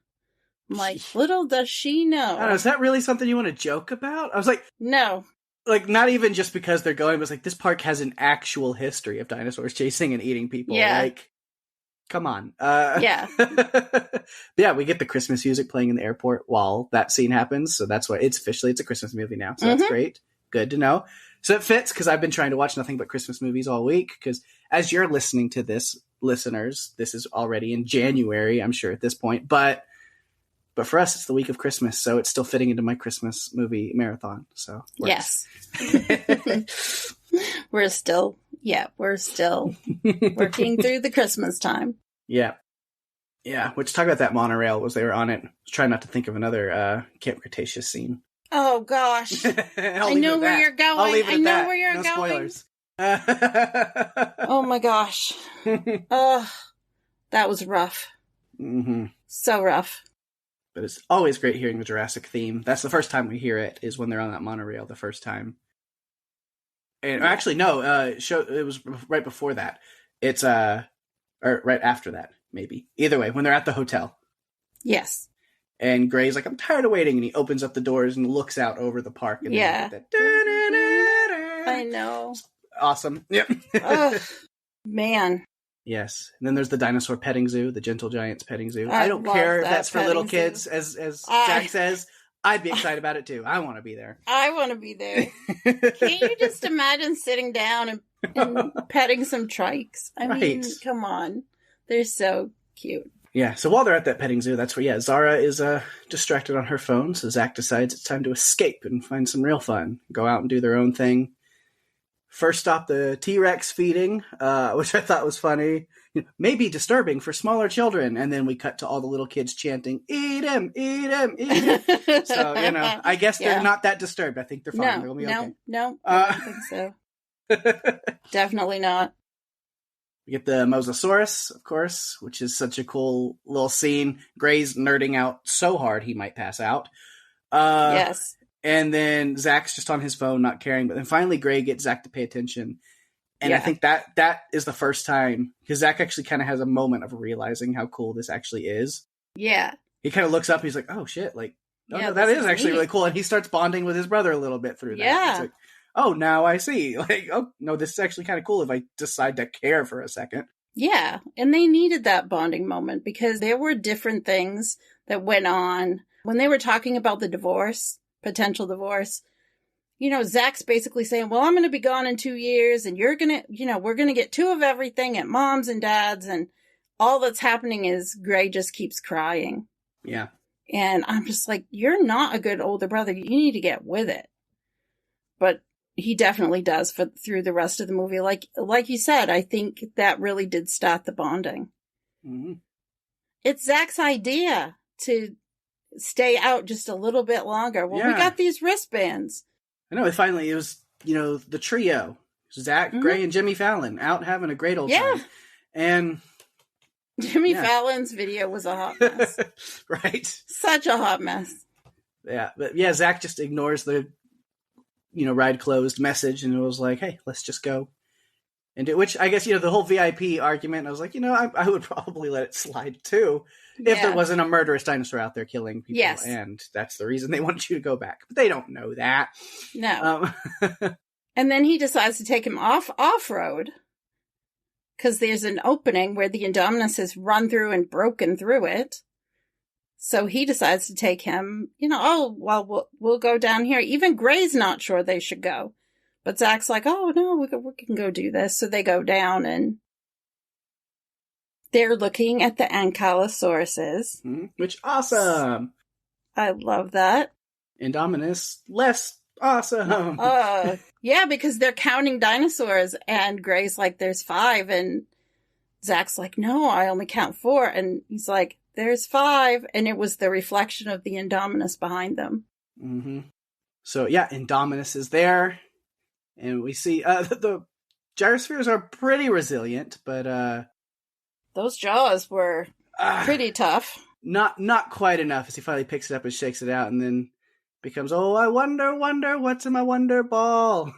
I'm like, little does she know. I don't know, is that really something you want to joke about? I was like... No. Like, not even just because they're going, but it's like, this park has an actual history of dinosaurs chasing and eating people. Yeah. Like, come on. Yeah. Yeah, we get the Christmas music playing in the airport while that scene happens. So that's why it's a Christmas movie now. So that's great. Good to know. So it fits because I've been trying to watch nothing but Christmas movies all week. Because as you're listening to this, listeners, this is already in January, I'm sure at this point. But for us, it's the week of Christmas. So it's still fitting into my Christmas movie marathon. So yes. We're still working through the Christmas time. Yeah. Yeah. Which, talk about that monorail was they were on it. I was trying not to think of another Camp Cretaceous scene. Oh, gosh. I know where you're going. I know where you're going. Spoilers. Oh, my gosh. That was rough. Mm-hmm. So rough. But it's always great hearing the Jurassic theme. That's the first time we hear it, is when they're on that monorail the first time. And actually, no, it was right before that. It's or right after that, maybe. Either way, when they're at the hotel. Yes. And Gray's like, I'm tired of waiting, and he opens up the doors and looks out over the park. And yeah. I know. Awesome. Yep. Man. Yes. And then there's the dinosaur petting zoo, the Gentle Giants petting zoo. I don't care if that's for little kids, as Jack says. I'd be excited about it too. I want to be there. I want to be there. Can't you just imagine sitting down and petting some trikes? I mean, come on. They're so cute. Yeah, so while they're at that petting zoo, that's where, Zara is distracted on her phone, so Zach decides it's time to escape and find some real fun. Go out and do their own thing. First stop, the T-Rex feeding, which I thought was funny. Maybe disturbing for smaller children. And then we cut to all the little kids chanting, eat him, eat him, eat him. So, I guess they're not that disturbed. I think they're fine. They'll be okay. No, I don't think so. Definitely not. We get the Mosasaurus, of course, which is such a cool little scene. Gray's nerding out so hard he might pass out. Yes. And then Zach's just on his phone, not caring. But then finally Gray gets Zach to pay attention. And I think that is the first time, because Zach actually kind of has a moment of realizing how cool this actually is. Yeah. He kind of looks up and he's like, oh shit, like, no, that is actually really cool. And he starts bonding with his brother a little bit through that. Yeah. It's like, oh, now I see. Like, oh, no, this is actually kind of cool if I decide to care for a second. Yeah. And they needed that bonding moment because there were different things that went on when they were talking about the divorce, potential divorce. Zach's basically saying, well, I'm going to be gone in 2 years and you're going to, we're going to get 2 of everything at mom's and dad's. And all that's happening is Gray just keeps crying. Yeah. And I'm just like, you're not a good older brother. You need to get with it. But he definitely does through the rest of the movie. Like you said, I think that really did start the bonding. Mm-hmm. It's Zach's idea to stay out just a little bit longer. Well, we got these wristbands. I know. It was, the trio. Zach, Gray, and Jimmy Fallon out having a great old time. And Jimmy Fallon's video was a hot mess. Right. Such a hot mess. Yeah. But Zach just ignores the, ride closed message and it was like, hey, let's just go. And which I guess, the whole VIP argument, I was like, I would probably let it slide too. If there wasn't a murderous dinosaur out there killing people. Yes. And that's the reason they want you to go back. But they don't know that. No. And then he decides to take him off-road. Because there's an opening where the Indominus has run through and broken through it. So he decides to take him, we'll go down here. Even Gray's not sure they should go. But Zach's like, oh, no, we can go do this. So they go down and they're looking at the ankylosauruses. Which, awesome. I love that. Indominus, less awesome. Yeah, because they're counting dinosaurs. And Gray's like, there's 5. And Zach's like, no, I only count 4. And he's like, there's 5. And it was the reflection of the Indominus behind them. Mm-hmm. So, Indominus is there. And we see the gyrospheres are pretty resilient, but those jaws were pretty tough. Not quite enough as he finally picks it up and shakes it out and then becomes, oh, I wonder what's in my wonder ball.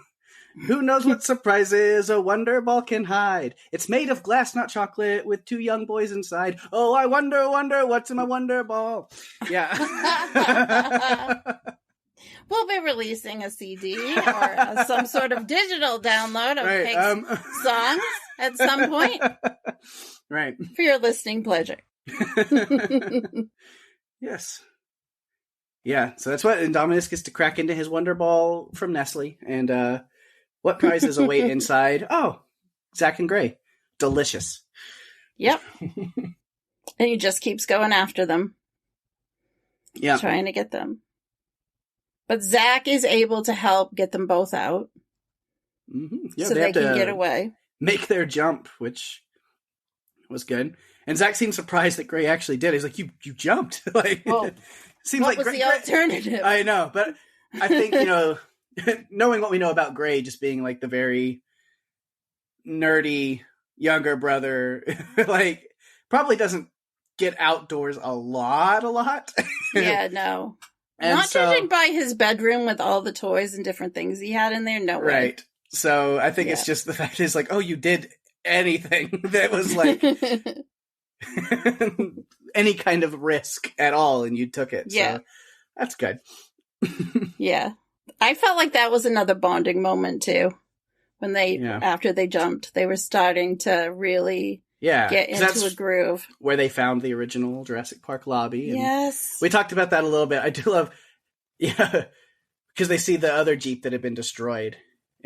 Who knows what surprises a wonder ball can hide? It's made of glass, not chocolate, with 2 young boys inside. Oh, I wonder what's in my wonder ball. Yeah. We'll be releasing a CD or some sort of digital download of Pake's songs at some point. Right. For your listening pleasure. Yes. Yeah, so that's what Indominus gets to crack into his Wonder Ball from Nestle. And what prizes await inside? Oh, Zack and Gray. Delicious. Yep. And he just keeps going after them. Yeah. Trying to get them. But Zack is able to help get them both out. Mm-hmm. Yeah, so they can get away. Make their jump, which was good. And Zack seemed surprised that Gray actually did. He's like, you jumped. Like, well, seems what like was the alternative? I know, but I think, knowing what we know about Gray just being like the very nerdy younger brother, like, probably doesn't get outdoors a lot. Yeah, no. And not judging by his bedroom with all the toys and different things he had in there, no way. Right. So I think it's just the fact is like, oh, you did anything that was like any kind of risk at all, and you took it. Yeah. So that's good. Yeah. I felt like that was another bonding moment too. When they, after they jumped, they were starting to really get into a groove. Where they found the original Jurassic Park lobby. And yes. we talked about that a little bit. I do love, because they see the other Jeep that had been destroyed.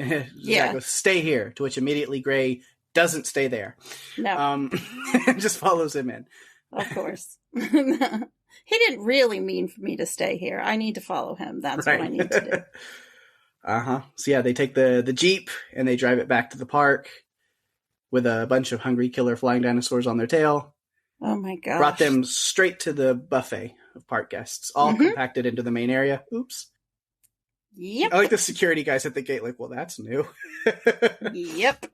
Zack goes, stay here, to which immediately Gray doesn't stay there. No. Just follows him in. Of course. He didn't really mean for me to stay here. I need to follow him. That's what I need to do. So yeah, they take the Jeep and they drive it back to the park with a bunch of hungry killer flying dinosaurs on their tail. Oh my gosh. Brought them straight to the buffet of park guests, all compacted into the main area. Oops. Yep. I like the security guys at the gate, like, well, that's new. Yep.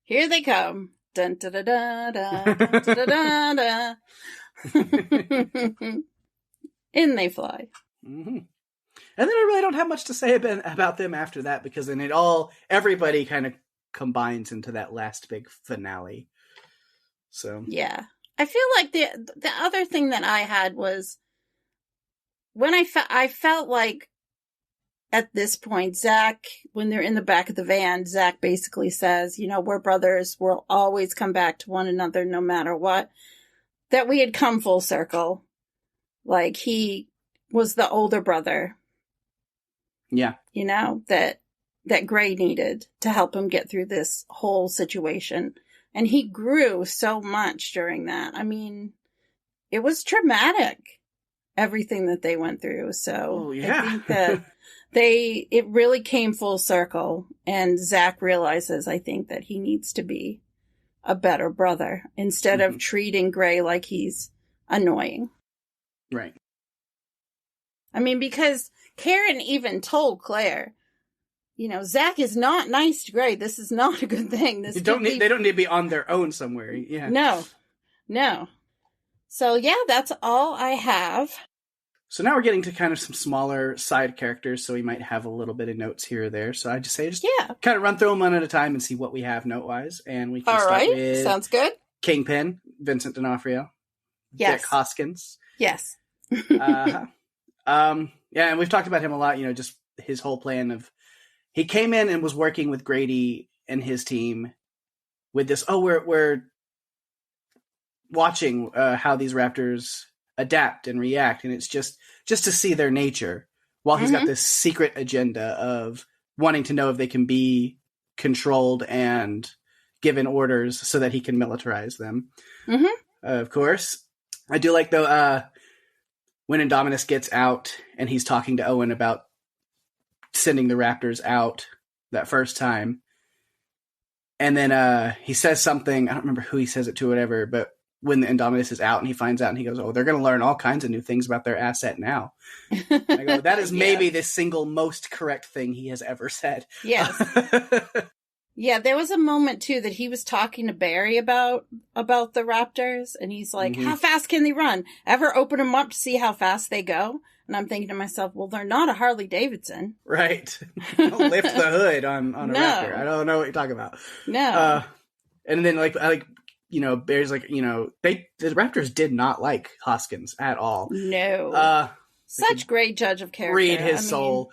Here they come. Dun da da da da da da da. In they fly. Mm-hmm. And then I really don't have much to say about them after that, because then everybody kind of combines into that last big finale. So yeah, I feel like the other thing that I had was when I felt like at this point, Zack, when they're in the back of the van, Zack basically says, we're brothers. We'll always come back to one another no matter what. That we had come full circle. Like, he was the older brother. Yeah. That Gray needed to help him get through this whole situation. And he grew so much during that. I mean, it was traumatic, everything that they went through. So I think that it really came full circle. And Zack realizes, I think, that he needs to be a better brother instead of treating Gray like he's annoying. Right. I mean, because Karen even told Claire, Zack is not nice to Gray. This is not a good thing. They don't need to be on their own somewhere. Yeah. No. So yeah, that's all I have. So now we're getting to kind of some smaller side characters, so we might have a little bit of notes here or there. So I just say, kind of run through them one at a time and see what we have note-wise. And we can start with sounds good. Kingpin, Vincent D'Onofrio. Yes. Dick Hoskins. Yes. Yeah, and we've talked about him a lot, just his whole plan of, he came in and was working with Grady and his team with this, we're watching how these raptors adapt and react, and it's just to see their nature, while he's got this secret agenda of wanting to know if they can be controlled and given orders so that he can militarize them. Of course. I do like, though, when Indominus gets out and he's talking to Owen about sending the raptors out that first time, and then he says something, I don't remember who he says it to, whatever, but when the Indominus is out and he finds out and he goes, they're going to learn all kinds of new things about their asset now. I go, that is maybe the single most correct thing he has ever said. Yes. Yeah, there was a moment too that he was talking to Barry about the raptors, and he's like, how fast can they run? Ever open them up to see how fast they go? And I'm thinking to myself, well, they're not a Harley Davidson. Right. Don't lift the hood on a raptor. I don't know what you're talking about. No. And then Barry's like, the raptors did not like Hoskins at all. No. Such great judge of character. Read his soul.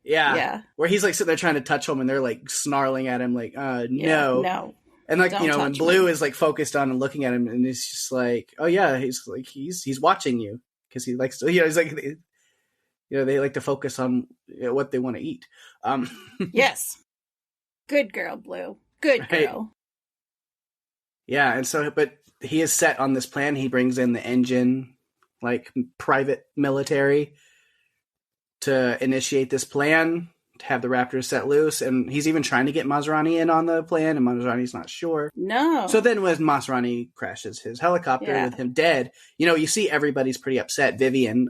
Yeah. Where he's like sitting there trying to touch him and they're like snarling at him like, no. And like, when Blue is like focused on and looking at him, and it's just like, oh yeah, he's watching you because he likes to, he's like, they like to focus on what they want to eat. Yes. Good girl, Blue. Good girl. Right. Yeah. And so, but he is set on this plan. He brings in the engine, like private military, to initiate this plan to have the Raptors set loose, and he's even trying to get Masrani in on the plan, and Masrani's not sure. No. So then when Masrani crashes his helicopter with him dead, you see everybody's pretty upset. Vivian,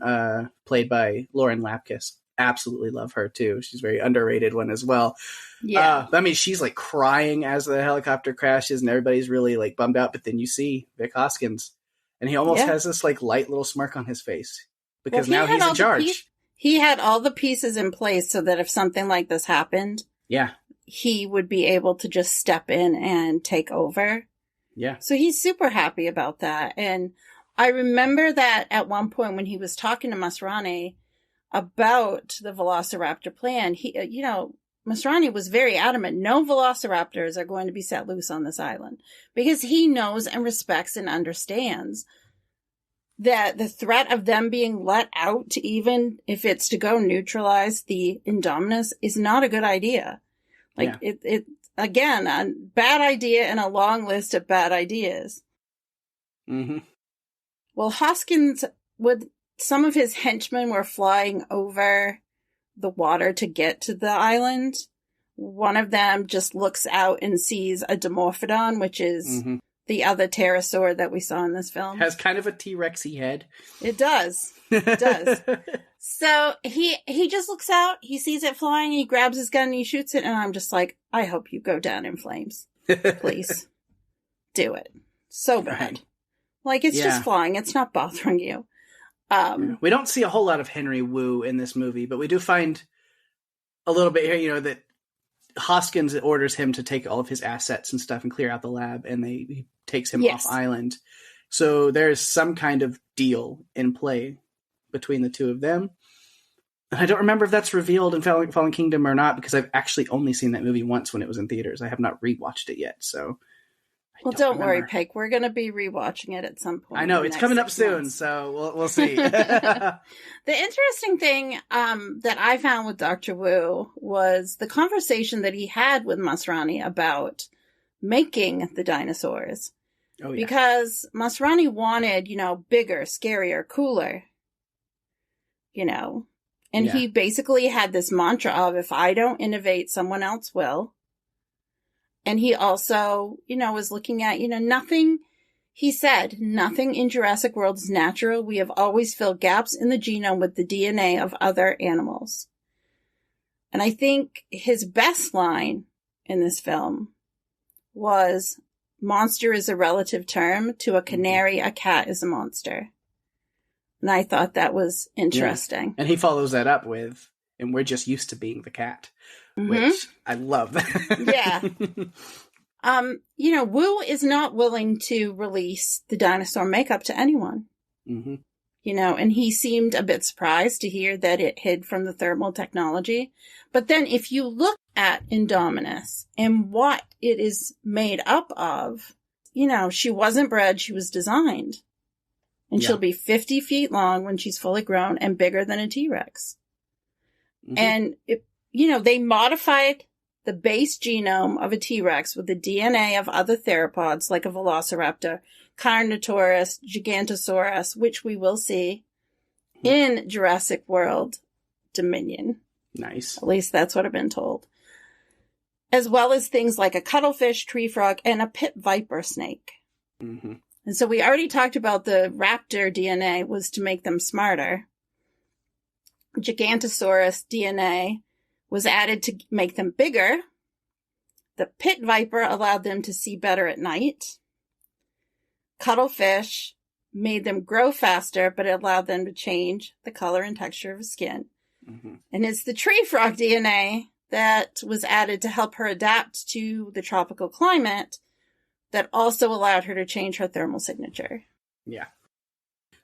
played by Lauren Lapkus, absolutely love her too. She's a very underrated one as well. Yeah. I mean, she's like crying as the helicopter crashes, and everybody's really like bummed out. But then you see Vic Hoskins, and he almost has this like light little smirk on his face because now he's in charge. He had all the pieces in place so that if something like this happened, he would be able to just step in and take over. Yeah. So he's super happy about that. And I remember that at one point when he was talking to Masrani about the Velociraptor plan, Masrani was very adamant. No Velociraptors are going to be set loose on this island because he knows and respects and understands that the threat of them being let out, even if it's to go neutralize the Indominus, is not a good idea. Like, it again, a bad idea and a long list of bad ideas. Mm-hmm. Well, Hoskins, with some of his henchmen were flying over the water to get to the island. One of them just looks out and sees a Dimorphodon, which is the other pterosaur that we saw in this film. Has kind of a T-Rexy head. It does. It does. So he just looks out, he sees it flying, he grabs his gun and he shoots it, and I'm just like, I hope you go down in flames. Please. Do it. So bad. Right. Like, it's just flying. It's not bothering you. We don't see a whole lot of Henry Wu in this movie, but we do find a little bit here, that Hoskins orders him to take all of his assets and stuff and clear out the lab, and he takes him off island. So there's some kind of deal in play between the two of them. And I don't remember if that's revealed in Fallen Kingdom or not, because I've actually only seen that movie once when it was in theaters. I have not rewatched it yet, so... Well, don't worry, Pake. We're going to be rewatching it at some point. I know, it's coming up soon, so we'll see. The interesting thing that I found with Dr. Wu was the conversation that he had with Masrani about making the dinosaurs. Oh, yeah. Because Masrani wanted, bigger, scarier, cooler, And he basically had this mantra of, if I don't innovate, someone else will. And he also, was looking at, nothing, he said, nothing in Jurassic World is natural. We have always filled gaps in the genome with the DNA of other animals. And I think his best line in this film was, monster is a relative term. To a canary, a cat is a monster. And I thought that was interesting. Yeah. And he follows that up with, and we're just used to being the cat. Which I love. Yeah. Wu is not willing to release the dinosaur makeup to anyone. Mm-hmm. And he seemed a bit surprised to hear that it hid from the thermal technology. But then if you look at Indominus and what it is made up of, she wasn't bred, she was designed. And she'll be 50 feet long when she's fully grown and bigger than a T-Rex. Mm-hmm. And they modified the base genome of a T-Rex with the DNA of other theropods like a Velociraptor, Carnotaurus, Gigantosaurus, which we will see in Jurassic World Dominion. Nice. At least that's what I've been told. As well as things like a cuttlefish, tree frog, and a pit viper snake. Mm-hmm. And so we already talked about the raptor DNA was to make them smarter. Gigantosaurus DNA was added to make them bigger. The pit viper allowed them to see better at night. Cuttlefish made them grow faster, but it allowed them to change the color and texture of skin. Mm-hmm. And it's the tree frog DNA that was added to help her adapt to the tropical climate that also allowed her to change her thermal signature. Yeah.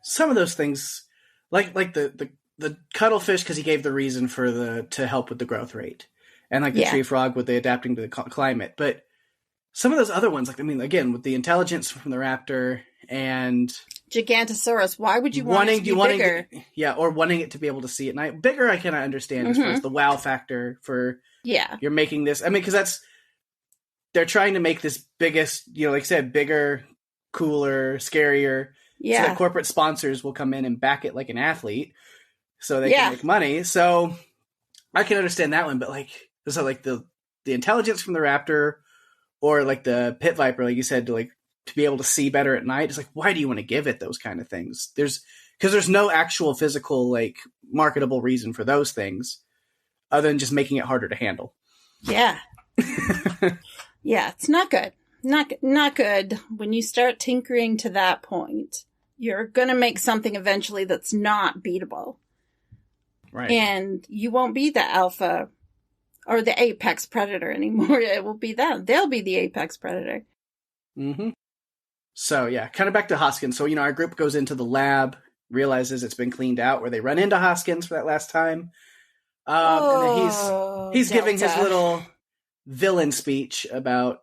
Some of those things, like the cuttlefish, because he gave the reason to help with the growth rate, and like the tree frog with the adapting to the climate. But some of those other ones, like, I mean, again, with the intelligence from the raptor and Gigantosaurus, why would you want it to be bigger? Or wanting it to be able to see at night. Bigger, I cannot understand as far as the wow factor for you're making this. I mean, because they're trying to make this biggest, like I said, bigger, cooler, scarier. So that corporate sponsors will come in and back it like an athlete, so they can make money. So I can understand that one, but so the intelligence from the raptor, or like the pit viper, like you said, to be able to see better at night. It's like, why do you want to give it those kind of things? Because there's no actual physical, marketable reason for those things other than just making it harder to handle. Yeah. Yeah, it's not good. Not good. When you start tinkering to that point, you're going to make something eventually that's not beatable. Right. And you won't be the alpha or the apex predator anymore. It will be them. They'll be the apex predator. Mm-hmm. So, yeah, kind of back to Hoskins. So, our group goes into the lab, realizes it's been cleaned out, where they run into Hoskins for that last time. And then he's giving his little villain speech about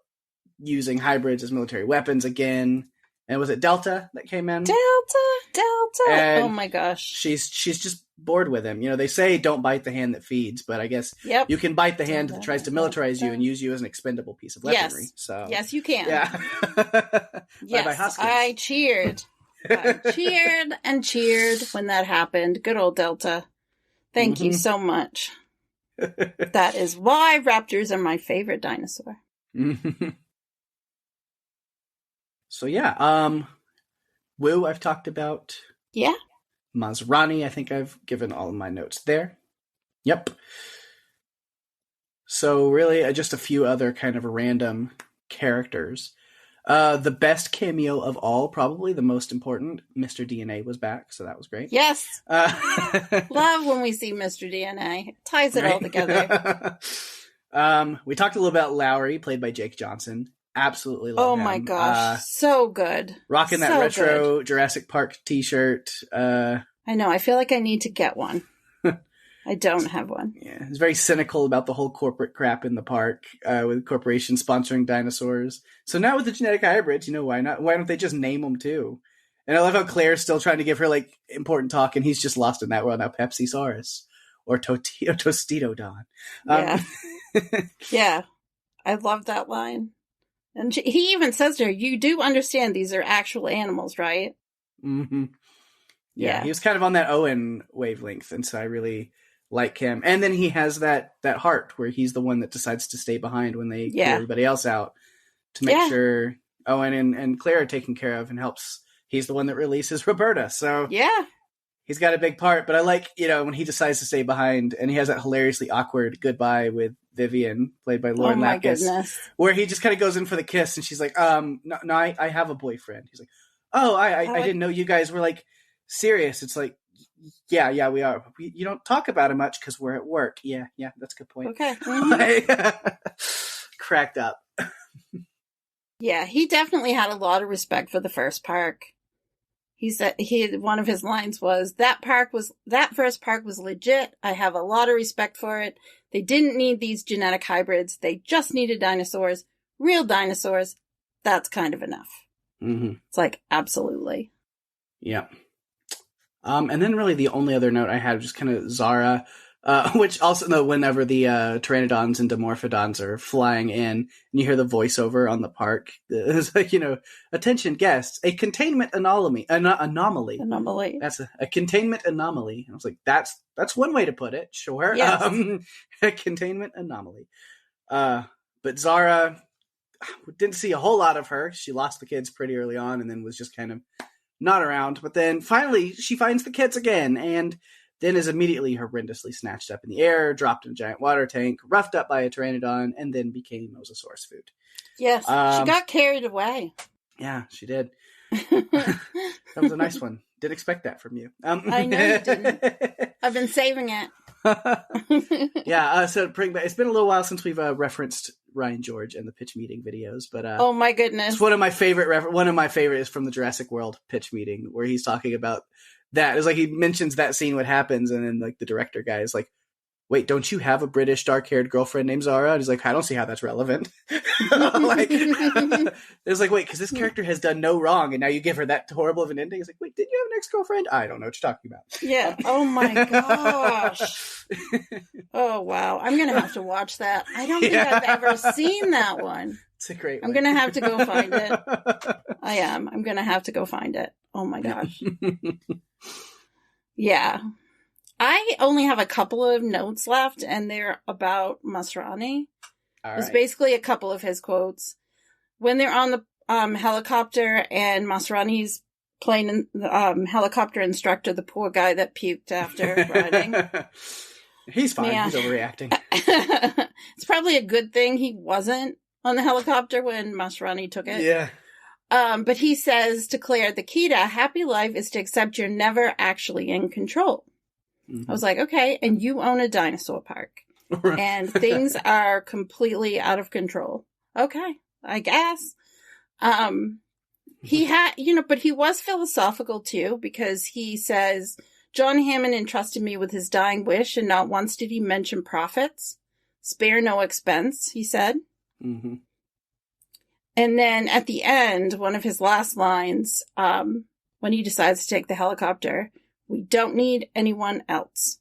using hybrids as military weapons again. And was it Delta that came in? Delta. And oh my gosh. She's just bored with him. They say don't bite the hand that feeds, but I guess you can bite the hand that tries to militarize you and use you as an expendable piece of weaponry. Yes. So yes, you can. Yeah. Yes, I cheered. I cheered and cheered when that happened. Good old Delta. Thank you so much. That is why raptors are my favorite dinosaur. So yeah, Wu I've talked about. Yeah. Masrani, I think I've given all of my notes there. Yep. So really, just a few other kind of random characters. The best cameo of all, probably the most important, Mr. DNA was back, so that was great. Yes. Love when we see Mr. DNA. It ties it all together. We talked a little about Lowry, played by Jake Johnson. Absolutely love him. Oh my gosh, so good. Rocking that retro Jurassic Park t-shirt. I know, I feel like I need to get one. I don't have one. Yeah, he's very cynical about the whole corporate crap in the park, with corporations sponsoring dinosaurs. So now with the genetic hybrids, why not? Why don't they just name them too? And I love how Claire's still trying to give her important talk, and he's just lost in that world now. Pepsi-saurus or Tostito-Don. Yeah. Yeah, I love that line. And he even says to her, you do understand these are actual animals, right? Mm-hmm. Yeah, he was kind of on that Owen wavelength, and so I really like him. And then he has that heart where he's the one that decides to stay behind when they get everybody else out to make sure Owen and Claire are taken care of, and helps. He's the one that releases Roberta. So he's got a big part. But I like, when he decides to stay behind, and he has that hilariously awkward goodbye with Vivian, played by Lauren Lapkus, where he just kind of goes in for the kiss, and she's like, no, I have a boyfriend. He's like, I didn't know you guys were serious. It's like, yeah, we are. You don't talk about it much because we're at work. Yeah, that's a good point. Okay. Cracked up. Yeah, he definitely had a lot of respect for the first park. He said one of his lines was, that first park was legit. I have a lot of respect for it. They didn't need these genetic hybrids. They just needed dinosaurs, real dinosaurs. That's kind of enough. Mm-hmm. It's absolutely. Yeah. And then really the only other note I had was just kind of Zara, which also, whenever the Pteranodons and Dimorphodons are flying in, and you hear the voiceover on the park, it's like, attention guests, a containment anomaly. Anomaly. That's a containment anomaly. I was like, that's one way to put it. Sure. Yes. A containment anomaly. But Zara, didn't see a whole lot of her. She lost the kids pretty early on, and then was just kind of not around. But then finally she finds the kids again, and then is immediately horrendously snatched up in the air, dropped in a giant water tank, roughed up by a pteranodon, and then became Mosasaurus food. Yes, she got carried away. Yeah, she did. That was a nice one. Didn't expect that from you. I know you didn't. I've been saving it. Yeah, so it's been a little while since we've referenced Ryan George and the pitch meeting videos, but oh my goodness, it's one of my favorite. One of my favorites from the Jurassic World pitch meeting, where he's talking about that. It's like he mentions that scene, what happens, and then the director guy is like, wait, don't you have a British dark-haired girlfriend named Zara? And he's like, I don't see how that's relevant. Like, it's like, wait, because this character has done no wrong, and now you give her that horrible of an ending. It's like, wait, did you have an ex-girlfriend? I don't know what you're talking about. Yeah. Oh my gosh. Oh wow. I'm gonna have to watch that. I don't think I've ever seen that one. It's a great one. I'm gonna have to go find it. I am. I'm gonna have to go find it. Oh my gosh. Yeah. I only have a couple of notes left, and they're about Masrani. It was basically a couple of his quotes. When they're on the helicopter and Masrani's playing helicopter instructor, the poor guy that puked after riding. He's fine. Yeah. He's overreacting. It's probably a good thing he wasn't on the helicopter when Masrani took it. Yeah. But he says to Claire, the key to a happy life is to accept you're never actually in control. I was like, okay, and you own a dinosaur park. And things are completely out of control. Okay, I guess. He had, but he was philosophical too, because he says, John Hammond entrusted me with his dying wish, and not once did he mention profits. Spare no expense, he said. Mm-hmm. And then at the end, one of his last lines, when he decides to take the helicopter, we don't need anyone else.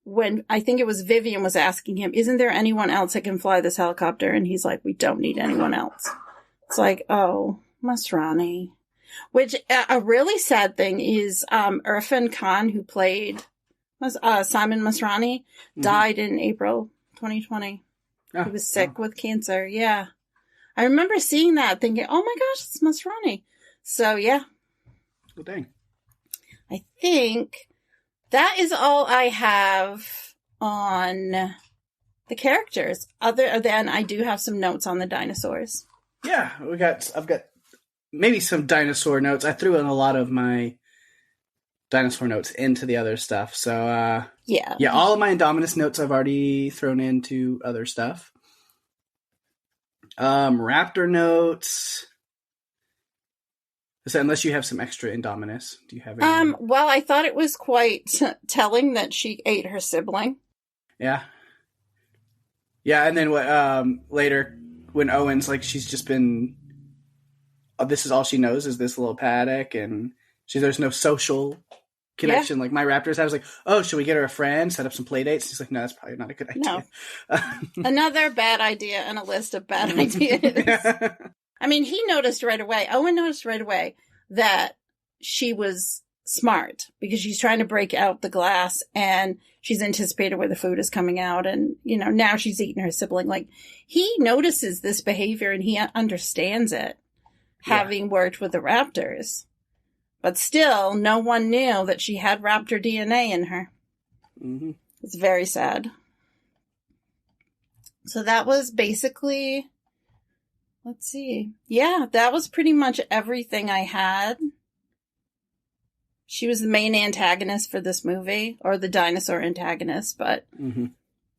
When I think it was Vivian was asking him, isn't there anyone else that can fly this helicopter? And he's like, we don't need anyone else. It's like, oh, Masrani. Which, a really sad thing is, Irfan Khan, who played Simon Masrani, died in April 2020. He was sick with cancer. Yeah. I remember seeing that thinking, oh my gosh, it's Masrani. So, yeah. Well, dang. I think that is all I have on the characters. Other than I do have some notes on the dinosaurs. Yeah, I've got maybe some dinosaur notes. I threw in a lot of my dinosaur notes into the other stuff. So, yeah, all of my Indominus notes I've already thrown into other stuff. Raptor notes. So unless you have some extra Indominus, do you have any? Well, I thought it was quite telling that she ate her sibling. Yeah. Yeah, and then later, when Owen's like, she's just been, this is all she knows is this little paddock, and there's no social connection like my Raptors. I was like, oh, should we get her a friend, set up some play dates? She's like, no, that's probably not a good idea. No. Another bad idea on a list of bad ideas. I mean, he noticed right away. Owen noticed right away that she was smart because she's trying to break out the glass and she's anticipated where the food is coming out. And, now she's eating her sibling. Like, he notices this behavior and he understands it, having worked with the raptors. But still, no one knew that she had raptor DNA in her. Mm-hmm. It's very sad. So that was basically... Let's see. Yeah, that was pretty much everything I had. She was the main antagonist for this movie, or the dinosaur antagonist, but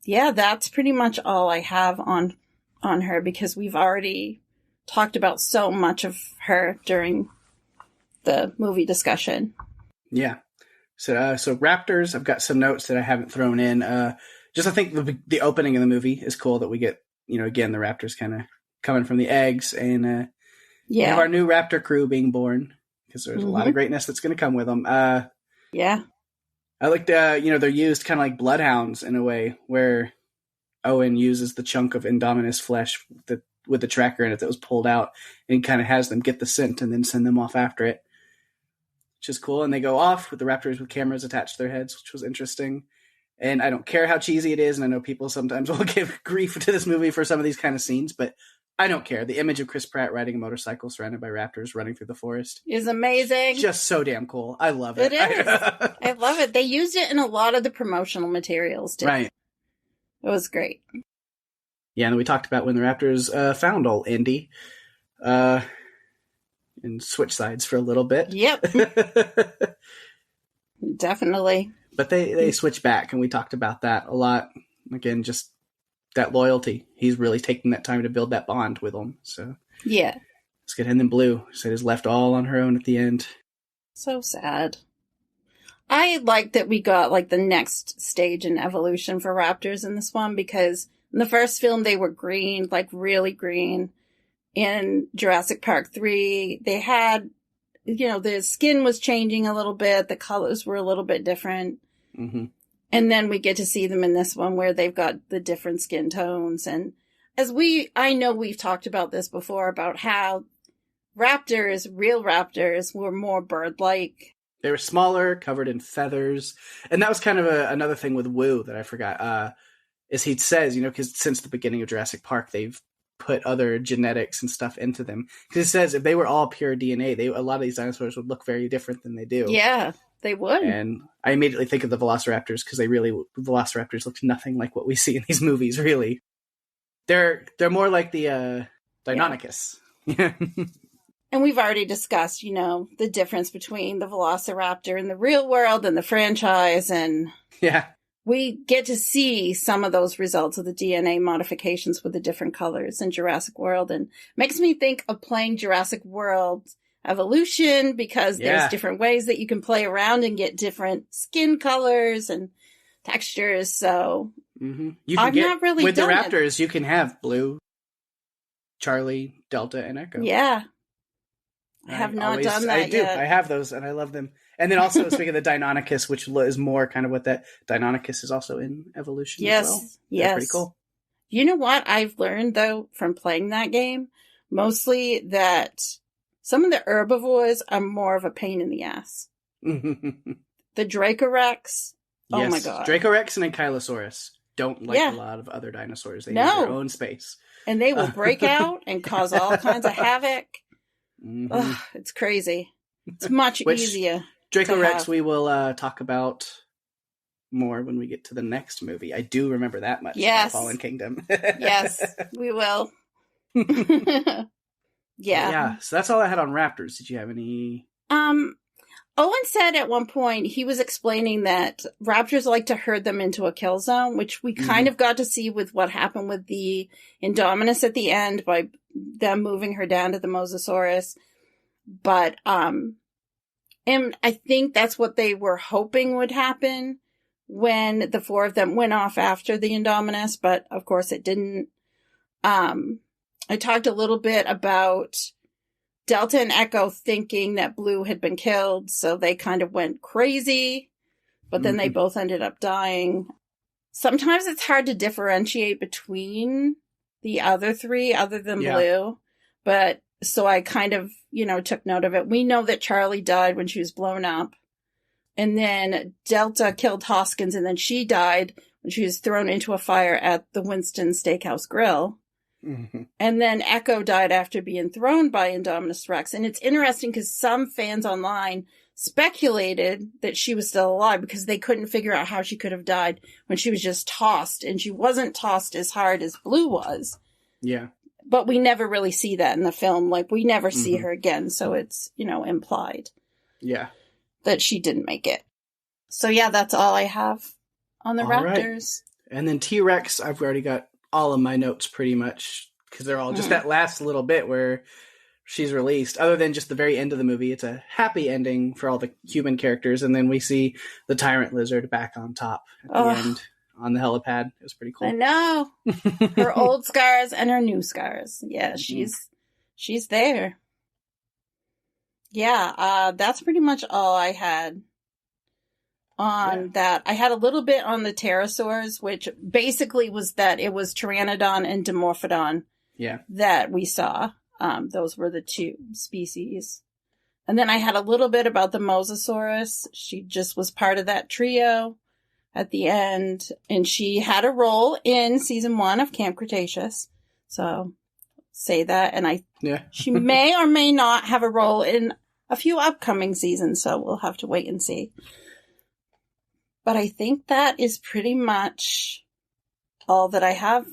yeah, that's pretty much all I have on her, because we've already talked about so much of her during the movie discussion. Yeah. So Raptors, I've got some notes that I haven't thrown in. Just I think the opening of the movie is cool that we get, again, the Raptors kind of coming from the eggs, and we have our new raptor crew being born, because there's a lot of greatness that's going to come with them. I like they're used kind of like bloodhounds in a way, where Owen uses the chunk of Indominus flesh with the tracker in it that was pulled out, and kind of has them get the scent and then send them off after it, which is cool. And they go off with the raptors with cameras attached to their heads, which was interesting. And I don't care how cheesy it is, and I know people sometimes will give grief to this movie for some of these kind of scenes, but I don't care. The image of Chris Pratt riding a motorcycle surrounded by raptors running through the forest is amazing. Just so damn cool. I love it. It is. I love it. They used it in a lot of the promotional materials, too. Right. It was great. Yeah, and we talked about when the Raptors found old Indy and switched sides for a little bit. Yep. Definitely. But they switched back, and we talked about that a lot. Again, just that loyalty. He's really taking that time to build that bond with them. So yeah, it's good. And then Blue said is left all on her own at the end. So sad. I like that we got like the next stage in evolution for raptors in this one, because in the first film they were green, like really green. In Jurassic Park 3, they had, the skin was changing a little bit, the colors were a little bit different. Mm-hmm. And then we get to see them in this one where they've got the different skin tones. And I know we've talked about this before, about how real raptors, were more bird-like. They were smaller, covered in feathers. And that was kind of another thing with Wu that I forgot. Is he says, because since the beginning of Jurassic Park, they've put other genetics and stuff into them. Because it says if they were all pure DNA, a lot of these dinosaurs would look very different than they do. Yeah, they would. And I immediately think of the Velociraptors, because Velociraptors looked nothing like what we see in these movies, really. They're more like the Deinonychus. Yeah. And we've already discussed, the difference between the Velociraptor in the real world and the franchise. And yeah, we get to see some of those results of the DNA modifications with the different colors in Jurassic World. And makes me think of playing Jurassic World Evolution, because there's different ways that you can play around and get different skin colors and textures. So I've not really with the raptors, you can have Blue, Charlie, Delta, and Echo. Yeah. I have not done that yet. I have those, and I love them. And then also, speaking of the Deinonychus, which is more kind of what that Deinonychus is also in Evolution as well. Yes. Pretty cool. You know what I've learned, though, from playing that game? Mostly that some of the herbivores are more of a pain in the ass. The Dracorex, oh my god. Dracorex and Ankylosaurus don't like a lot of other dinosaurs. They need their own space. And they will break out and cause all kinds of havoc. Ugh, it's crazy. It's much easier. Dracorex we will talk about more when we get to the next movie. I do remember that much. Yes. Fallen Kingdom. Yes, we will. Yeah. So that's all I had on raptors. Did you have any? Owen said at one point, he was explaining that raptors like to herd them into a kill zone, which we kind of got to see with what happened with the Indominus at the end by them moving her down to the Mosasaurus. But, and I think that's what they were hoping would happen when the four of them went off after the Indominus, but of course it didn't. I talked a little bit about Delta and Echo thinking that Blue had been killed, so they kind of went crazy, but then they both ended up dying. Sometimes it's hard to differentiate between the other three, other than Blue, but so I kind of, took note of it. We know that Charlie died when she was blown up, and then Delta killed Hoskins, and then she died when she was thrown into a fire at the Winston Steakhouse Grill. And then Echo died after being thrown by Indominus Rex. And it's interesting because some fans online speculated that she was still alive because they couldn't figure out how she could have died when she was just tossed. And she wasn't tossed as hard as Blue was. Yeah. But we never really see that in the film. Like, we never see her again. So it's, implied. Yeah. That she didn't make it. So yeah, that's all I have on the Raptors. Right. And then T-Rex, I've already got all of my notes pretty much, because they're all just that last little bit where she's released. Other than just the very end of the movie, it's a happy ending for all the human characters, and then we see the tyrant lizard back on top at the end on the helipad. It was pretty cool. I know. Her old scars and her new scars. Yeah, she's there. Yeah, that's pretty much all I had on that. I had a little bit on the pterosaurs, which basically was that it was Pteranodon and Dimorphodon that we saw. Those were the two species. And then I had a little bit about the Mosasaurus. She just was part of that trio at the end. And she had a role in season 1 of Camp Cretaceous. So say that. And she may or may not have a role in a few upcoming seasons. So we'll have to wait and see. But I think that is pretty much all that I have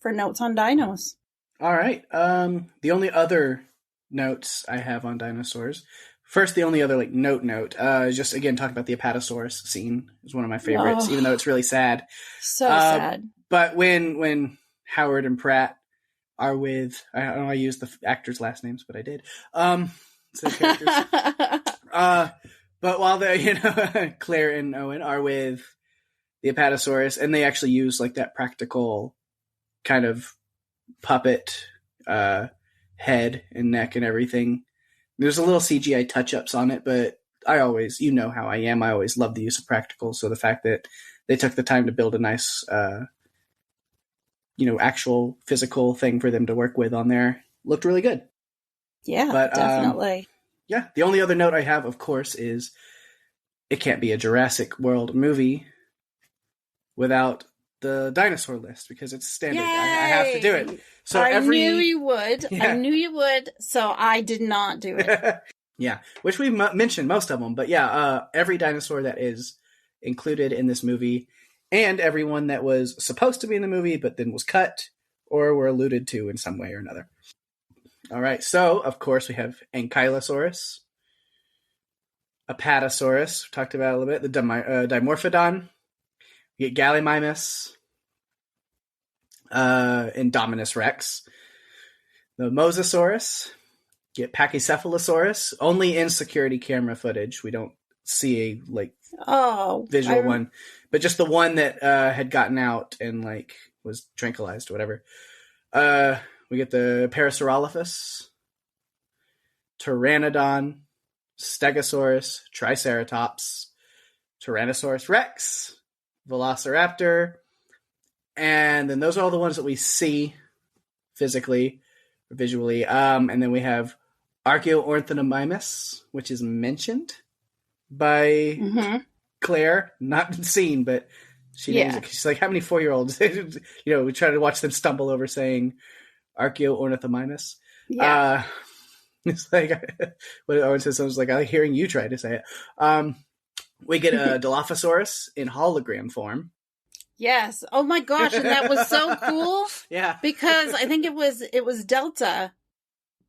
for notes on dinos. All right. The only other notes I have on dinosaurs. First, the only other note is just, again, talking about the Apatosaurus scene. Is one of my favorites, even though it's really sad. So sad. But when Howard and Pratt are with, I don't know, I used the actors' last names, but I did. So characters. But while Claire and Owen are with the Apatosaurus, and they actually use like that practical kind of puppet head and neck and everything. There's a little CGI touch-ups on it, but I always, how I am, I always love the use of practical. So the fact that they took the time to build a nice, actual physical thing for them to work with on there looked really good. Yeah, but, definitely. The only other note I have, of course, is it can't be a Jurassic World movie without the dinosaur list, because it's standard. I have to do it. So I knew you would. Yeah. I knew you would, so I did not do it. Yeah, which we mentioned most of them, but every dinosaur that is included in this movie, and everyone that was supposed to be in the movie but then was cut or were alluded to in some way or another. All right, so of course we have Ankylosaurus, Apatosaurus, we talked about it a little bit, the Dimorphodon, we get Gallimimus, Indominus Rex, the Mosasaurus, get Pachycephalosaurus, only in security camera footage. We don't see a visual one, but just the one that had gotten out and was tranquilized or whatever. We get the Parasaurolophus, Pteranodon, Stegosaurus, Triceratops, Tyrannosaurus Rex, Velociraptor, and then those are all the ones that we see physically or visually. And then we have Archaeornithomimus, which is mentioned by Claire, not seen, but she's like, how many 4-year-olds? We try to watch them stumble over saying Archaeornithomimus. Yeah. It's like what Owen says. I was like, I like hearing you try to say it. We get a Dilophosaurus in hologram form. Yes. Oh my gosh, and that was so cool. Yeah. Because I think it was Delta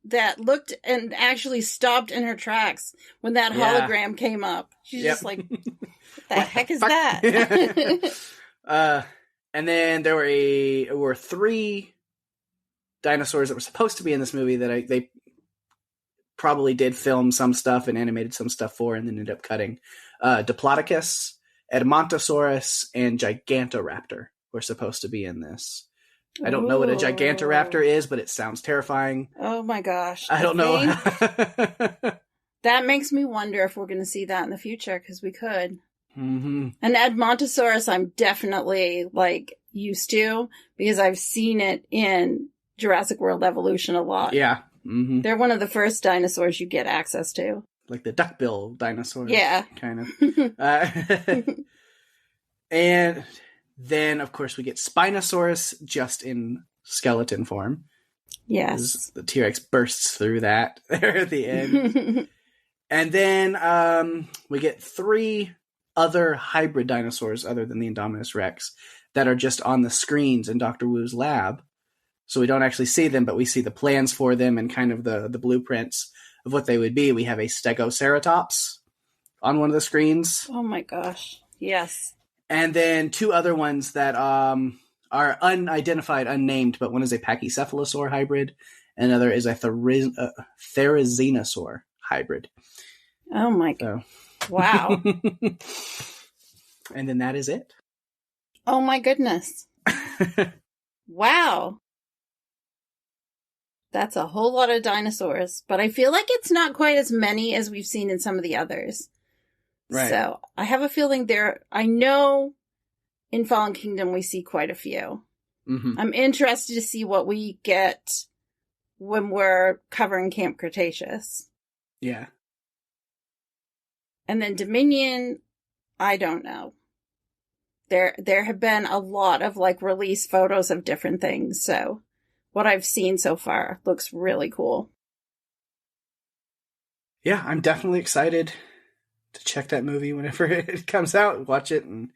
that looked and actually stopped in her tracks when that hologram came up. She's just like, what the heck is that? And then there were 3 dinosaurs that were supposed to be in this movie that they probably did film some stuff and animated some stuff for, and then ended up cutting. Diplodocus, Edmontosaurus, and Gigantoraptor were supposed to be in this. I don't know what a Gigantoraptor is, but it sounds terrifying. Oh my gosh. I don't know. That makes me wonder if we're going to see that in the future, because we could. Mm-hmm. An Edmontosaurus I'm definitely used to, because I've seen it in Jurassic World Evolution a lot. Yeah. Mm-hmm. They're one of the first dinosaurs you get access to. Like the duckbill dinosaurs. Yeah. Kind of. And then, of course, we get Spinosaurus just in skeleton form. Yes. The T-Rex bursts through that there at the end. And then we get 3 other hybrid dinosaurs other than the Indominus Rex that are just on the screens in Dr. Wu's lab. So we don't actually see them, but we see the plans for them and kind of the blueprints of what they would be. We have a Stegoceratops on one of the screens. Oh my gosh. Yes. And then 2 other ones that are unidentified, unnamed, but one is a Pachycephalosaur hybrid, and another is a Therizinosaur hybrid. Oh my god. Wow. And then that is it. Oh my goodness. Wow. That's a whole lot of dinosaurs, but I feel like it's not quite as many as we've seen in some of the others. Right. So I have a feeling I know in Fallen Kingdom we see quite a few. Mm-hmm. I'm interested to see what we get when we're covering Camp Cretaceous. Yeah. And then Dominion, I don't know. There have been a lot of release photos of different things, so what I've seen so far looks really cool. Yeah, I'm definitely excited to check that movie whenever it comes out, watch it, and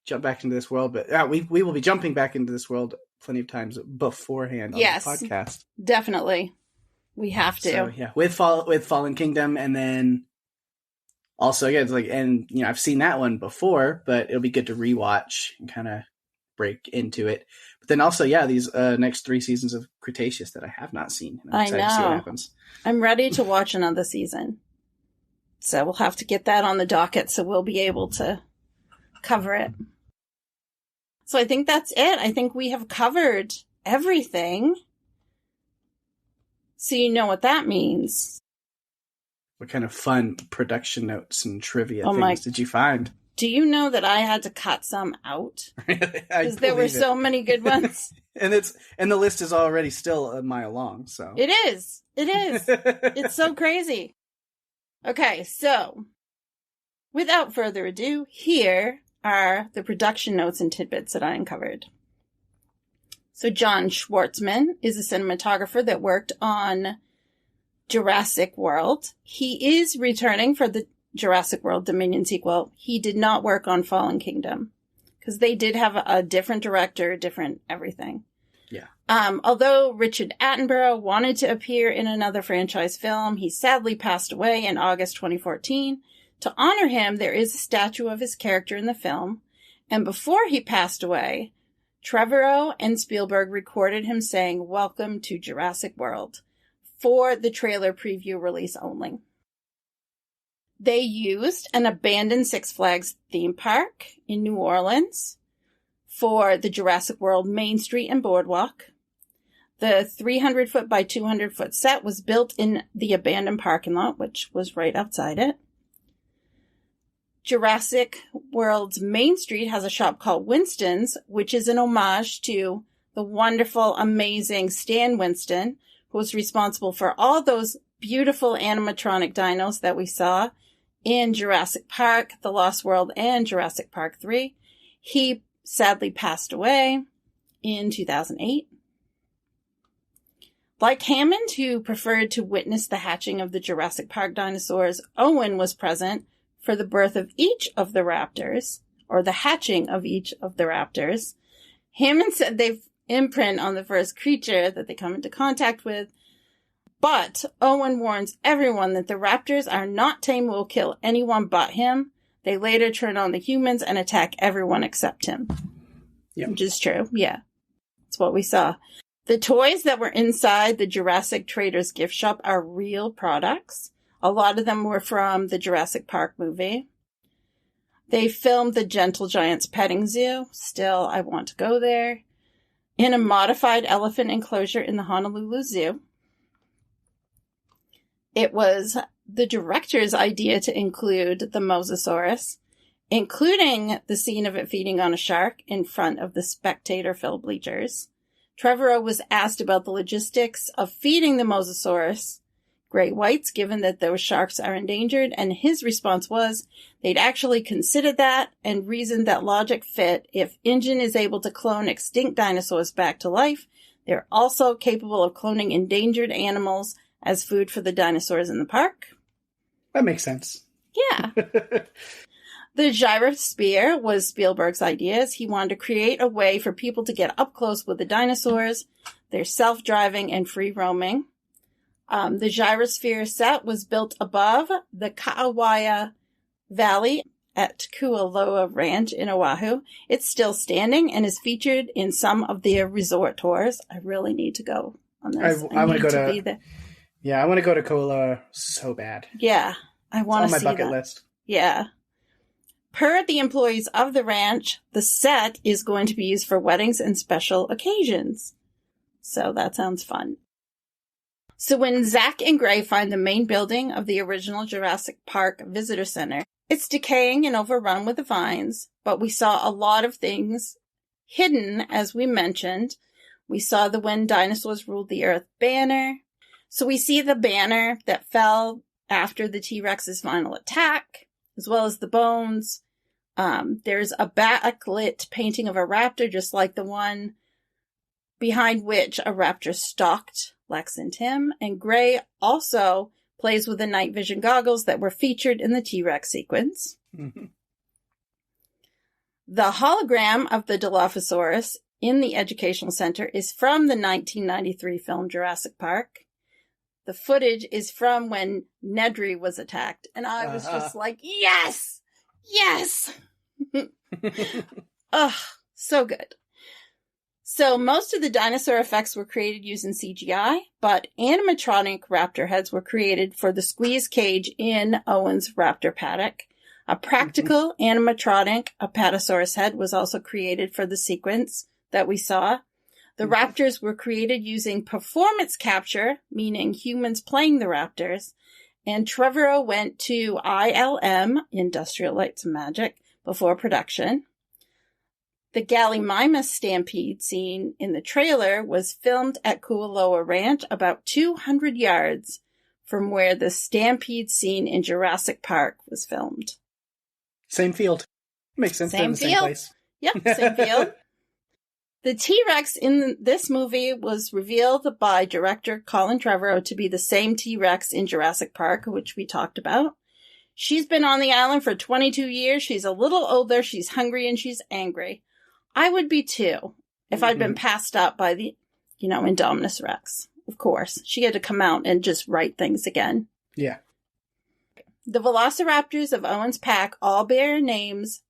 jump back into this world. But we will be jumping back into this world plenty of times beforehand on the podcast. Definitely. We have to. So, yeah, with Fallen Kingdom, and then also, yeah, I've seen that one before, but it'll be good to rewatch and kind of break into it. But then also, yeah, these next 3 seasons of Cretaceous that I have not seen. I'm excited to see what happens. I'm ready to watch another season. So we'll have to get that on the docket so we'll be able to cover it. So I think that's it. I think we have covered everything. So you know what that means. What kind of fun production notes and trivia things did you find? Do you know that I had to cut some out? Because there were so many good ones. And the list is already still a mile long, so. It is. It's so crazy. Okay, so without further ado, here are the production notes and tidbits that I uncovered. So John Schwartzman is a cinematographer that worked on Jurassic World. He is returning for the Jurassic World Dominion sequel. He did not work on Fallen Kingdom because they did have a different director, different everything. Yeah. Although Richard Attenborough wanted to appear in another franchise film, he sadly passed away in August 2014. To honor him, there is a statue of his character in the film. And before he passed away, Trevorrow and Spielberg recorded him saying, "Welcome to Jurassic World," for the trailer preview release only. They used an abandoned Six Flags theme park in New Orleans for the Jurassic World Main Street and Boardwalk. The 300-foot by 200-foot set was built in the abandoned parking lot, which was right outside it. Jurassic World's Main Street has a shop called Winston's, which is an homage to the wonderful, amazing Stan Winston, who was responsible for all those beautiful animatronic dinos that we saw in Jurassic Park, The Lost World, and Jurassic Park 3. He sadly passed away in 2008. Like Hammond, who preferred to witness the hatching of the Jurassic Park dinosaurs, Owen was present for the birth of each of the raptors, or the hatching of each of the raptors. Hammond said they've imprint on the first creature that they come into contact with, but Owen warns everyone that the raptors are not tame, will kill anyone but him. They later turn on the humans and attack everyone except him. Yep. Which is true, yeah. That's what we saw. The toys that were inside the Jurassic Trader's gift shop are real products. A lot of them were from the Jurassic Park movie. They filmed the Gentle Giants petting zoo. Still, I want to go there. In a modified elephant enclosure in the Honolulu Zoo. It was the director's idea to include the Mosasaurus, including the scene of it feeding on a shark in front of the spectator-filled bleachers. Trevorrow was asked about the logistics of feeding the Mosasaurus great whites, given that those sharks are endangered, and his response was they'd actually considered that and reasoned that logic fit. If InGen is able to clone extinct dinosaurs back to life, they're also capable of cloning endangered animals as food for the dinosaurs in the park. That makes sense. Yeah. The gyrosphere was Spielberg's ideas. He wanted to create a way for people to get up close with the dinosaurs. They're self-driving and free-roaming. The gyrosphere set was built above the Ka'awaya Valley at Kualoa Ranch in Oahu. It's still standing and is featured in some of their resort tours. I really need to go on this. I want to go to. Yeah, I want to go to Kualoa so bad. Yeah, I want to see that. On my bucket list. Yeah. Per the employees of the ranch, the set is going to be used for weddings and special occasions. So that sounds fun. So when Zach and Gray find the main building of the original Jurassic Park Visitor Center, it's decaying and overrun with the vines, but we saw a lot of things hidden, as we mentioned. We saw the When Dinosaurs Ruled the Earth banner. So we see the banner that fell after the T-Rex's final attack, as well as the bones. There's a backlit painting of a raptor, just like the one behind which a raptor stalked Lex and Tim. And Gray also plays with the night vision goggles that were featured in the T-Rex sequence. Mm-hmm. The hologram of the Dilophosaurus in the Educational Center is from the 1993 film Jurassic Park. The footage is from when Nedry was attacked. And I was just like, yes! Yes! Ugh, so good. So most of the dinosaur effects were created using CGI, but animatronic raptor heads were created for the squeeze cage in Owen's raptor paddock. A practical animatronic Apatosaurus head was also created for the sequence that we saw. The raptors were created using performance capture, meaning humans playing the raptors, and Trevorrow went to ILM, Industrial Lights and Magic, before production. The Gallimimus Stampede scene in the trailer was filmed at Kualoa Ranch, about 200 yards from where the Stampede scene in Jurassic Park was filmed. Same field. Makes sense. Same field. Same place. Yep, same field. The T-Rex in this movie was revealed by director Colin Trevorrow to be the same T-Rex in Jurassic Park, which we talked about. She's been on the island for 22 years. She's a little older. She's hungry and she's angry. I would be too, if I'd been passed up by the, Indominus Rex. Of course. She had to come out and just write things again. Yeah. The velociraptors of Owen's pack all bear names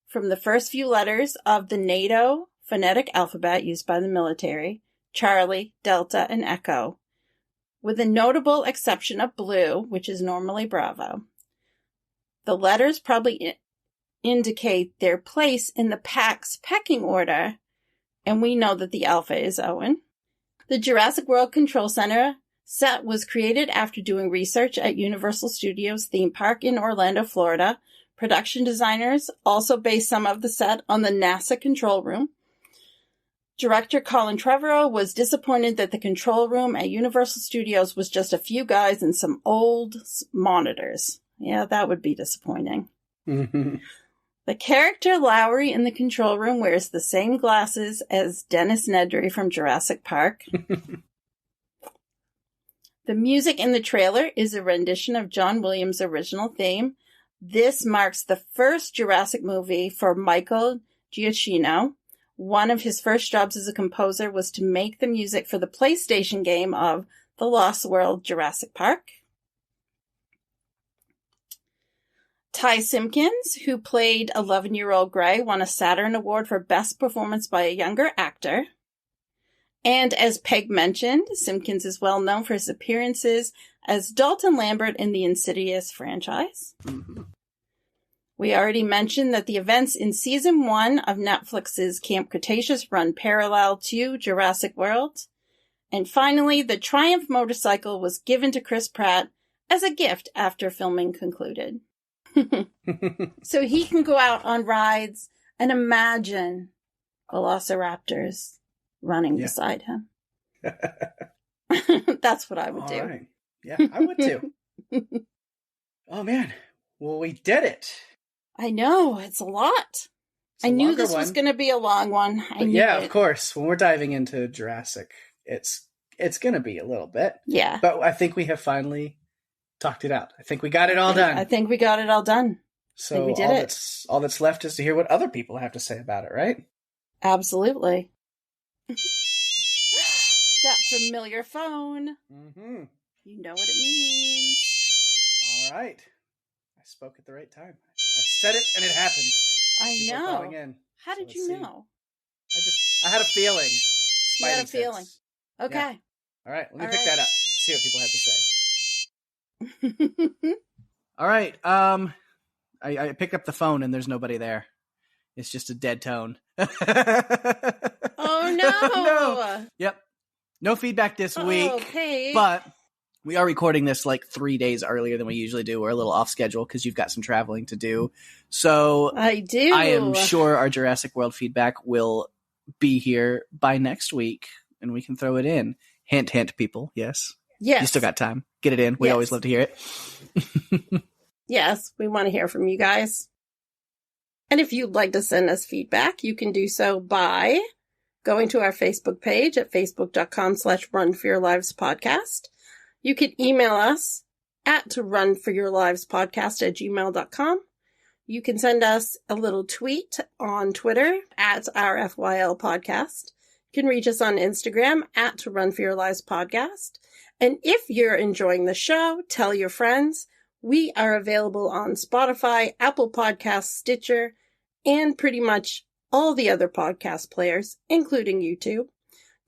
from the first few letters of the NATO phonetic alphabet used by the military: Charlie, Delta, and Echo, with a notable exception of Blue, which is normally Bravo. The letters probably indicate their place in the pack's pecking order, and we know that the alpha is Owen. The Jurassic World Control Center set was created after doing research at Universal Studios theme park in Orlando, Florida. Production designers also based some of the set on the NASA control room. Director Colin Trevorrow was disappointed that the control room at Universal Studios was just a few guys and some old monitors. Yeah, that would be disappointing. The character Lowry in the control room wears the same glasses as Dennis Nedry from Jurassic Park. The music in the trailer is a rendition of John Williams' original theme. This marks the first Jurassic movie for Michael Giacchino. One of his first jobs as a composer was to make the music for the PlayStation game of The Lost World Jurassic Park. Ty Simpkins, who played 11-year-old Gray, won a Saturn Award for Best Performance by a Younger Actor. And as Peg mentioned, Simpkins is well known for his appearances as Dalton Lambert in the Insidious franchise. We already mentioned that the events in Season 1 of Netflix's Camp Cretaceous run parallel to Jurassic World. And finally, the Triumph motorcycle was given to Chris Pratt as a gift after filming concluded. So he can go out on rides and imagine velociraptors running beside him. That's what I would do. Right. Yeah, I would too. Oh man. Well, we did it. I know. It's a lot. I knew this was going to be a long one. Of course. When we're diving into Jurassic, it's going to be a little bit. Yeah. But I think we have finally talked it out. I think we got it all done. I think we got it all done. So we did all that's left is to hear what other people have to say about it, right? Absolutely. That familiar phone. Mm-hmm. You know what it means. All right. I spoke at the right time. I said it and it happened. I know. How did you know? I had a feeling. You had a feeling. Okay. Yeah. All right. Let me pick that up. See what people have to say. All right. I picked up the phone and there's nobody there. It's just a dead tone. Oh no. No. Yep. No feedback this week. Okay. But we are recording this like 3 days earlier than we usually do. We're a little off schedule because you've got some traveling to do. So I do. I am sure our Jurassic World feedback will be here by next week and we can throw it in. Hint, hint, people. Yes. Yes. You still got time. Get it in. We always love to hear it. Yes, we want to hear from you guys. And if you'd like to send us feedback, you can do so by going to our Facebook page at facebook.com/runforyourlivespodcast. You can email us at runforyourlivespodcast@gmail.com. You can send us a little tweet on Twitter at RFYL Podcast. You can reach us on Instagram at runforyourlivespodcast. And if you're enjoying the show, tell your friends. We are available on Spotify, Apple Podcasts, Stitcher, and pretty much all the other podcast players, including YouTube.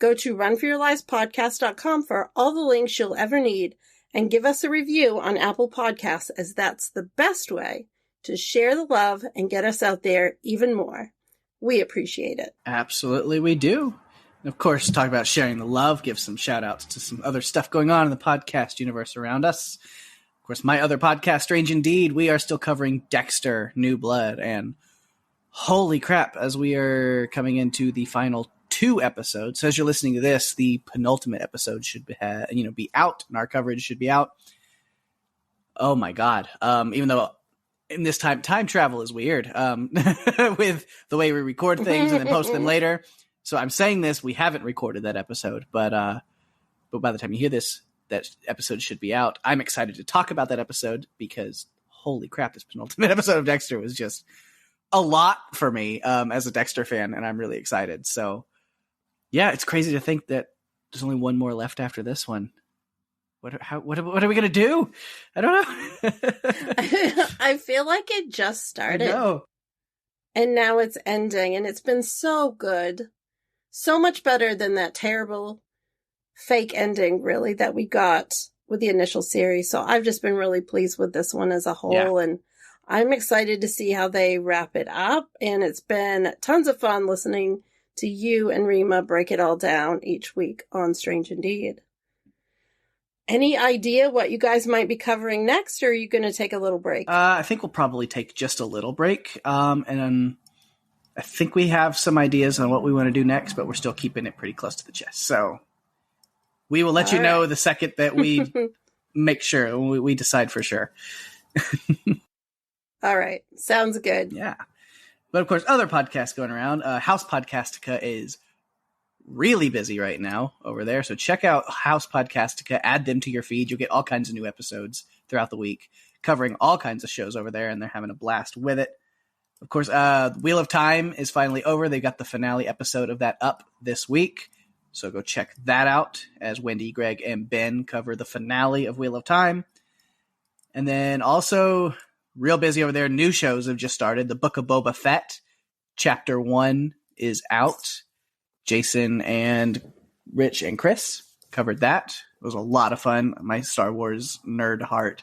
Go to runforyourlivespodcast.com for all the links you'll ever need and give us a review on Apple Podcasts, as that's the best way to share the love and get us out there even more. We appreciate it. Absolutely, we do. And of course, talk about sharing the love, give some shout outs to some other stuff going on in the podcast universe around us. Of course, my other podcast, Strange Indeed, we are still covering Dexter, New Blood, and holy crap, as we are coming into the final 2 episodes. So as you're listening to this, the penultimate episode should be out, and our coverage should be out. Oh my god. Even though in this time travel is weird with the way we record things and then post them later. So I'm saying this, we haven't recorded that episode, but by the time you hear this, that episode should be out. I'm excited to talk about that episode because holy crap, this penultimate episode of Dexter was just a lot for me as a Dexter fan, and I'm really excited. So yeah, it's crazy to think that there's only one more left after this one. What are we going to do? I don't know. I feel like it just started. I know. And now it's ending, and it's been so good. So much better than that terrible fake ending, really, that we got with the initial series. So I've just been really pleased with this one as a whole, and I'm excited to see how they wrap it up. And it's been tons of fun listening to you and Rima break it all down each week on Strange Indeed. Any idea what you guys might be covering next, or are you going to take a little break? I think we'll probably take just a little break. And I think we have some ideas on what we want to do next, but we're still keeping it pretty close to the chest. So we will let you know the second that we make sure, we decide for sure. All right. Sounds good. Yeah. But of course, other podcasts going around. House Podcastica is really busy right now over there. So check out House Podcastica, add them to your feed. You'll get all kinds of new episodes throughout the week, covering all kinds of shows over there, and they're having a blast with it. Of course, Wheel of Time is finally over. They got the finale episode of that up this week. So go check that out as Wendy, Greg, and Ben cover the finale of Wheel of Time. And then also, real busy over there, new shows have just started. The Book of Boba Fett, Chapter 1 is out. Jason and Rich and Chris covered that. It was a lot of fun. My Star Wars nerd heart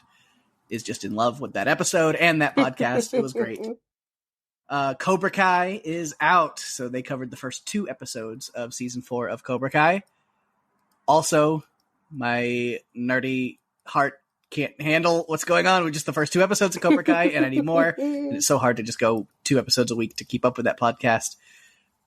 is just in love with that episode and that podcast. It was great. Cobra Kai is out. So they covered the first 2 episodes of season 4 of Cobra Kai. Also, my nerdy heart can't handle what's going on with just the first 2 episodes of Cobra Kai, and I need more. And it's so hard to just go 2 episodes a week to keep up with that podcast,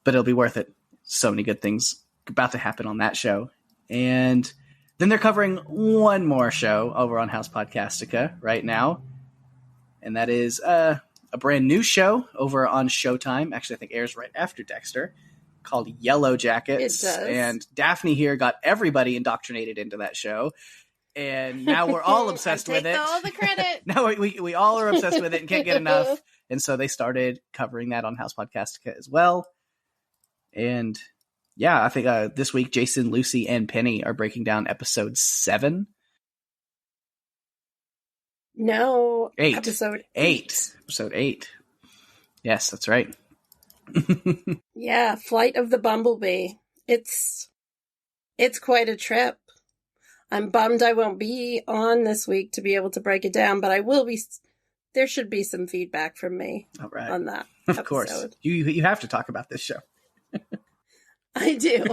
but it'll be worth it. So many good things about to happen on that show. And then they're covering one more show over on House Podcastica right now. And that is a brand new show over on Showtime. Actually, I think airs right after Dexter, called Yellow Jackets. It does. And Daphne here got everybody indoctrinated into that show. And now we're all obsessed with it. All the credit. Now we all are obsessed with it and can't get enough. And so they started covering that on House Podcastica as well. And yeah, I think this week, Jason, Lucy, and Penny are breaking down episode 7. No. 8. Episode 8. Episode 8. Yes, that's right. Yeah, Flight of the Bumblebee. It's quite a trip. I'm bummed I won't be on this week to be able to break it down, but I will be. There should be some feedback from me on that Of episode. course. You have to talk about this show. I do.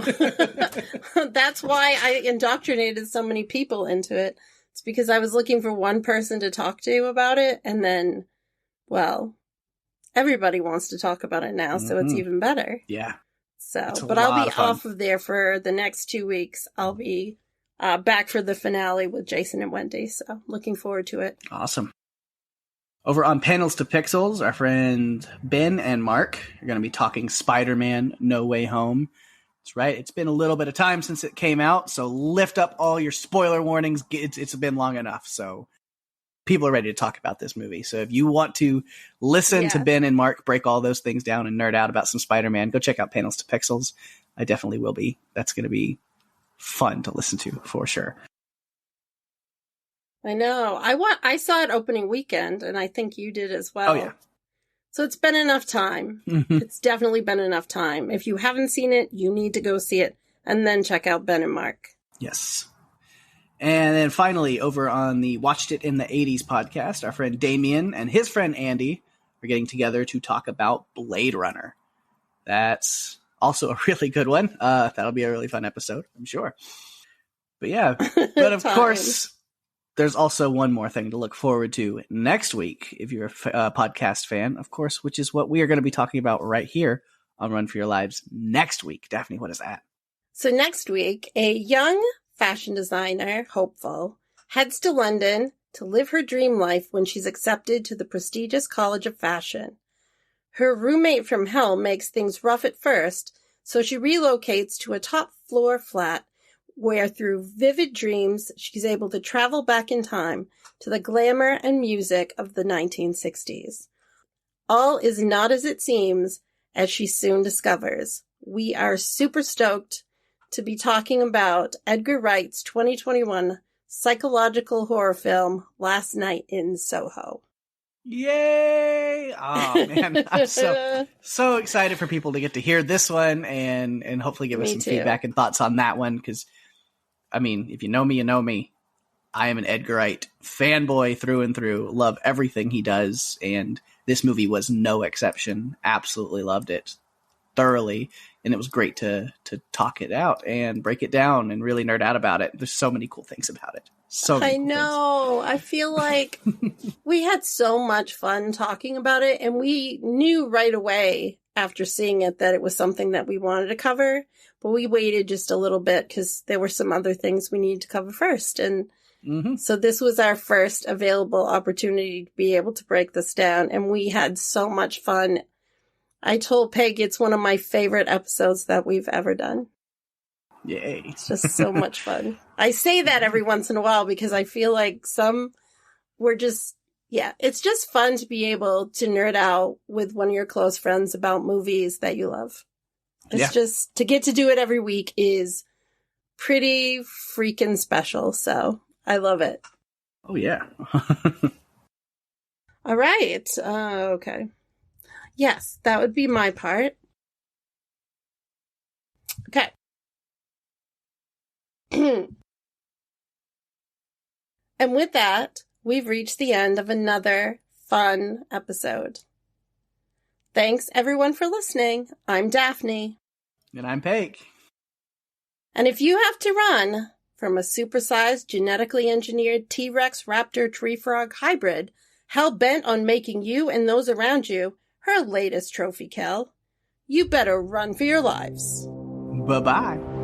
That's why I indoctrinated so many people into it. It's because I was looking for one person to talk to about it, and then, well, everybody wants to talk about it now, so it's even better. Yeah. So, but I'll be off of there for the next 2 weeks. I'll be back for the finale with Jason and Wendy, so looking forward to it. Awesome. Over on Panels to Pixels, our friend Ben and Mark are going to be talking Spider-Man No Way Home. That's right. It's been a little bit of time since it came out, so lift up all your spoiler warnings. It's been long enough, so people are ready to talk about this movie. So if you want to listen to Ben and Mark break all those things down and nerd out about some Spider-Man, go check out Panels to Pixels. I definitely will be. That's going to be fun to listen to for sure. I know. I saw it opening weekend, and I think you did as well. Oh, yeah. So it's been enough time. It's definitely been enough time. If you haven't seen it, you need to go see it and then check out Ben and Mark. Yes. And then finally, over on the Watched It in the 80s podcast, our friend Damien and his friend Andy are getting together to talk about Blade Runner. That's also a really good one. That'll be a really fun episode, I'm sure. But yeah, but of course, there's also one more thing to look forward to next week, if you're a podcast fan, of course, which is what we are going to be talking about right here on Run for Your Lives next week. Daphne, what is that? So next week, a young fashion designer, hopeful, heads to London to live her dream life when she's accepted to the prestigious College of Fashion. Her roommate from hell makes things rough at first, so she relocates to a top-floor flat where through vivid dreams she's able to travel back in time to the glamour and music of the 1960s. All is not as it seems, as she soon discovers. We are super stoked to be talking about Edgar Wright's 2021 psychological horror film, Last Night in Soho. Yay! Oh man, I'm so excited for people to get to hear this one and hopefully give us some feedback and thoughts on that one, because I mean, if you know me, you know me. I am an Edgar Wright fanboy through and through. Love everything he does, and this movie was no exception. Absolutely loved it thoroughly, and it was great to talk it out and break it down and really nerd out about it. There's so many cool things about it. So many cool know. Things. I feel like we had so much fun talking about it, and we knew right away after seeing it that it was something that we wanted to cover, but we waited just a little bit because there were some other things we needed to cover first. And so this was our first available opportunity to be able to break this down, and we had so much fun. I told Peg it's one of my favorite episodes that we've ever done. Yay. It's just so much fun. I say that every once in a while because I feel like some were just, it's just fun to be able to nerd out with one of your close friends about movies that you love. It's just, to get to do it every week is pretty freaking special. So I love it. Oh, yeah. All right. Okay. Yes, that would be my part. Okay. And with that, we've reached the end of another fun episode. Thanks, everyone, for listening. I'm Daphne. And I'm Pake. And if you have to run from a supersized, genetically engineered T-Rex Raptor Tree Frog hybrid, hell-bent on making you and those around you her latest trophy kill, you better run for your lives. Bye-bye.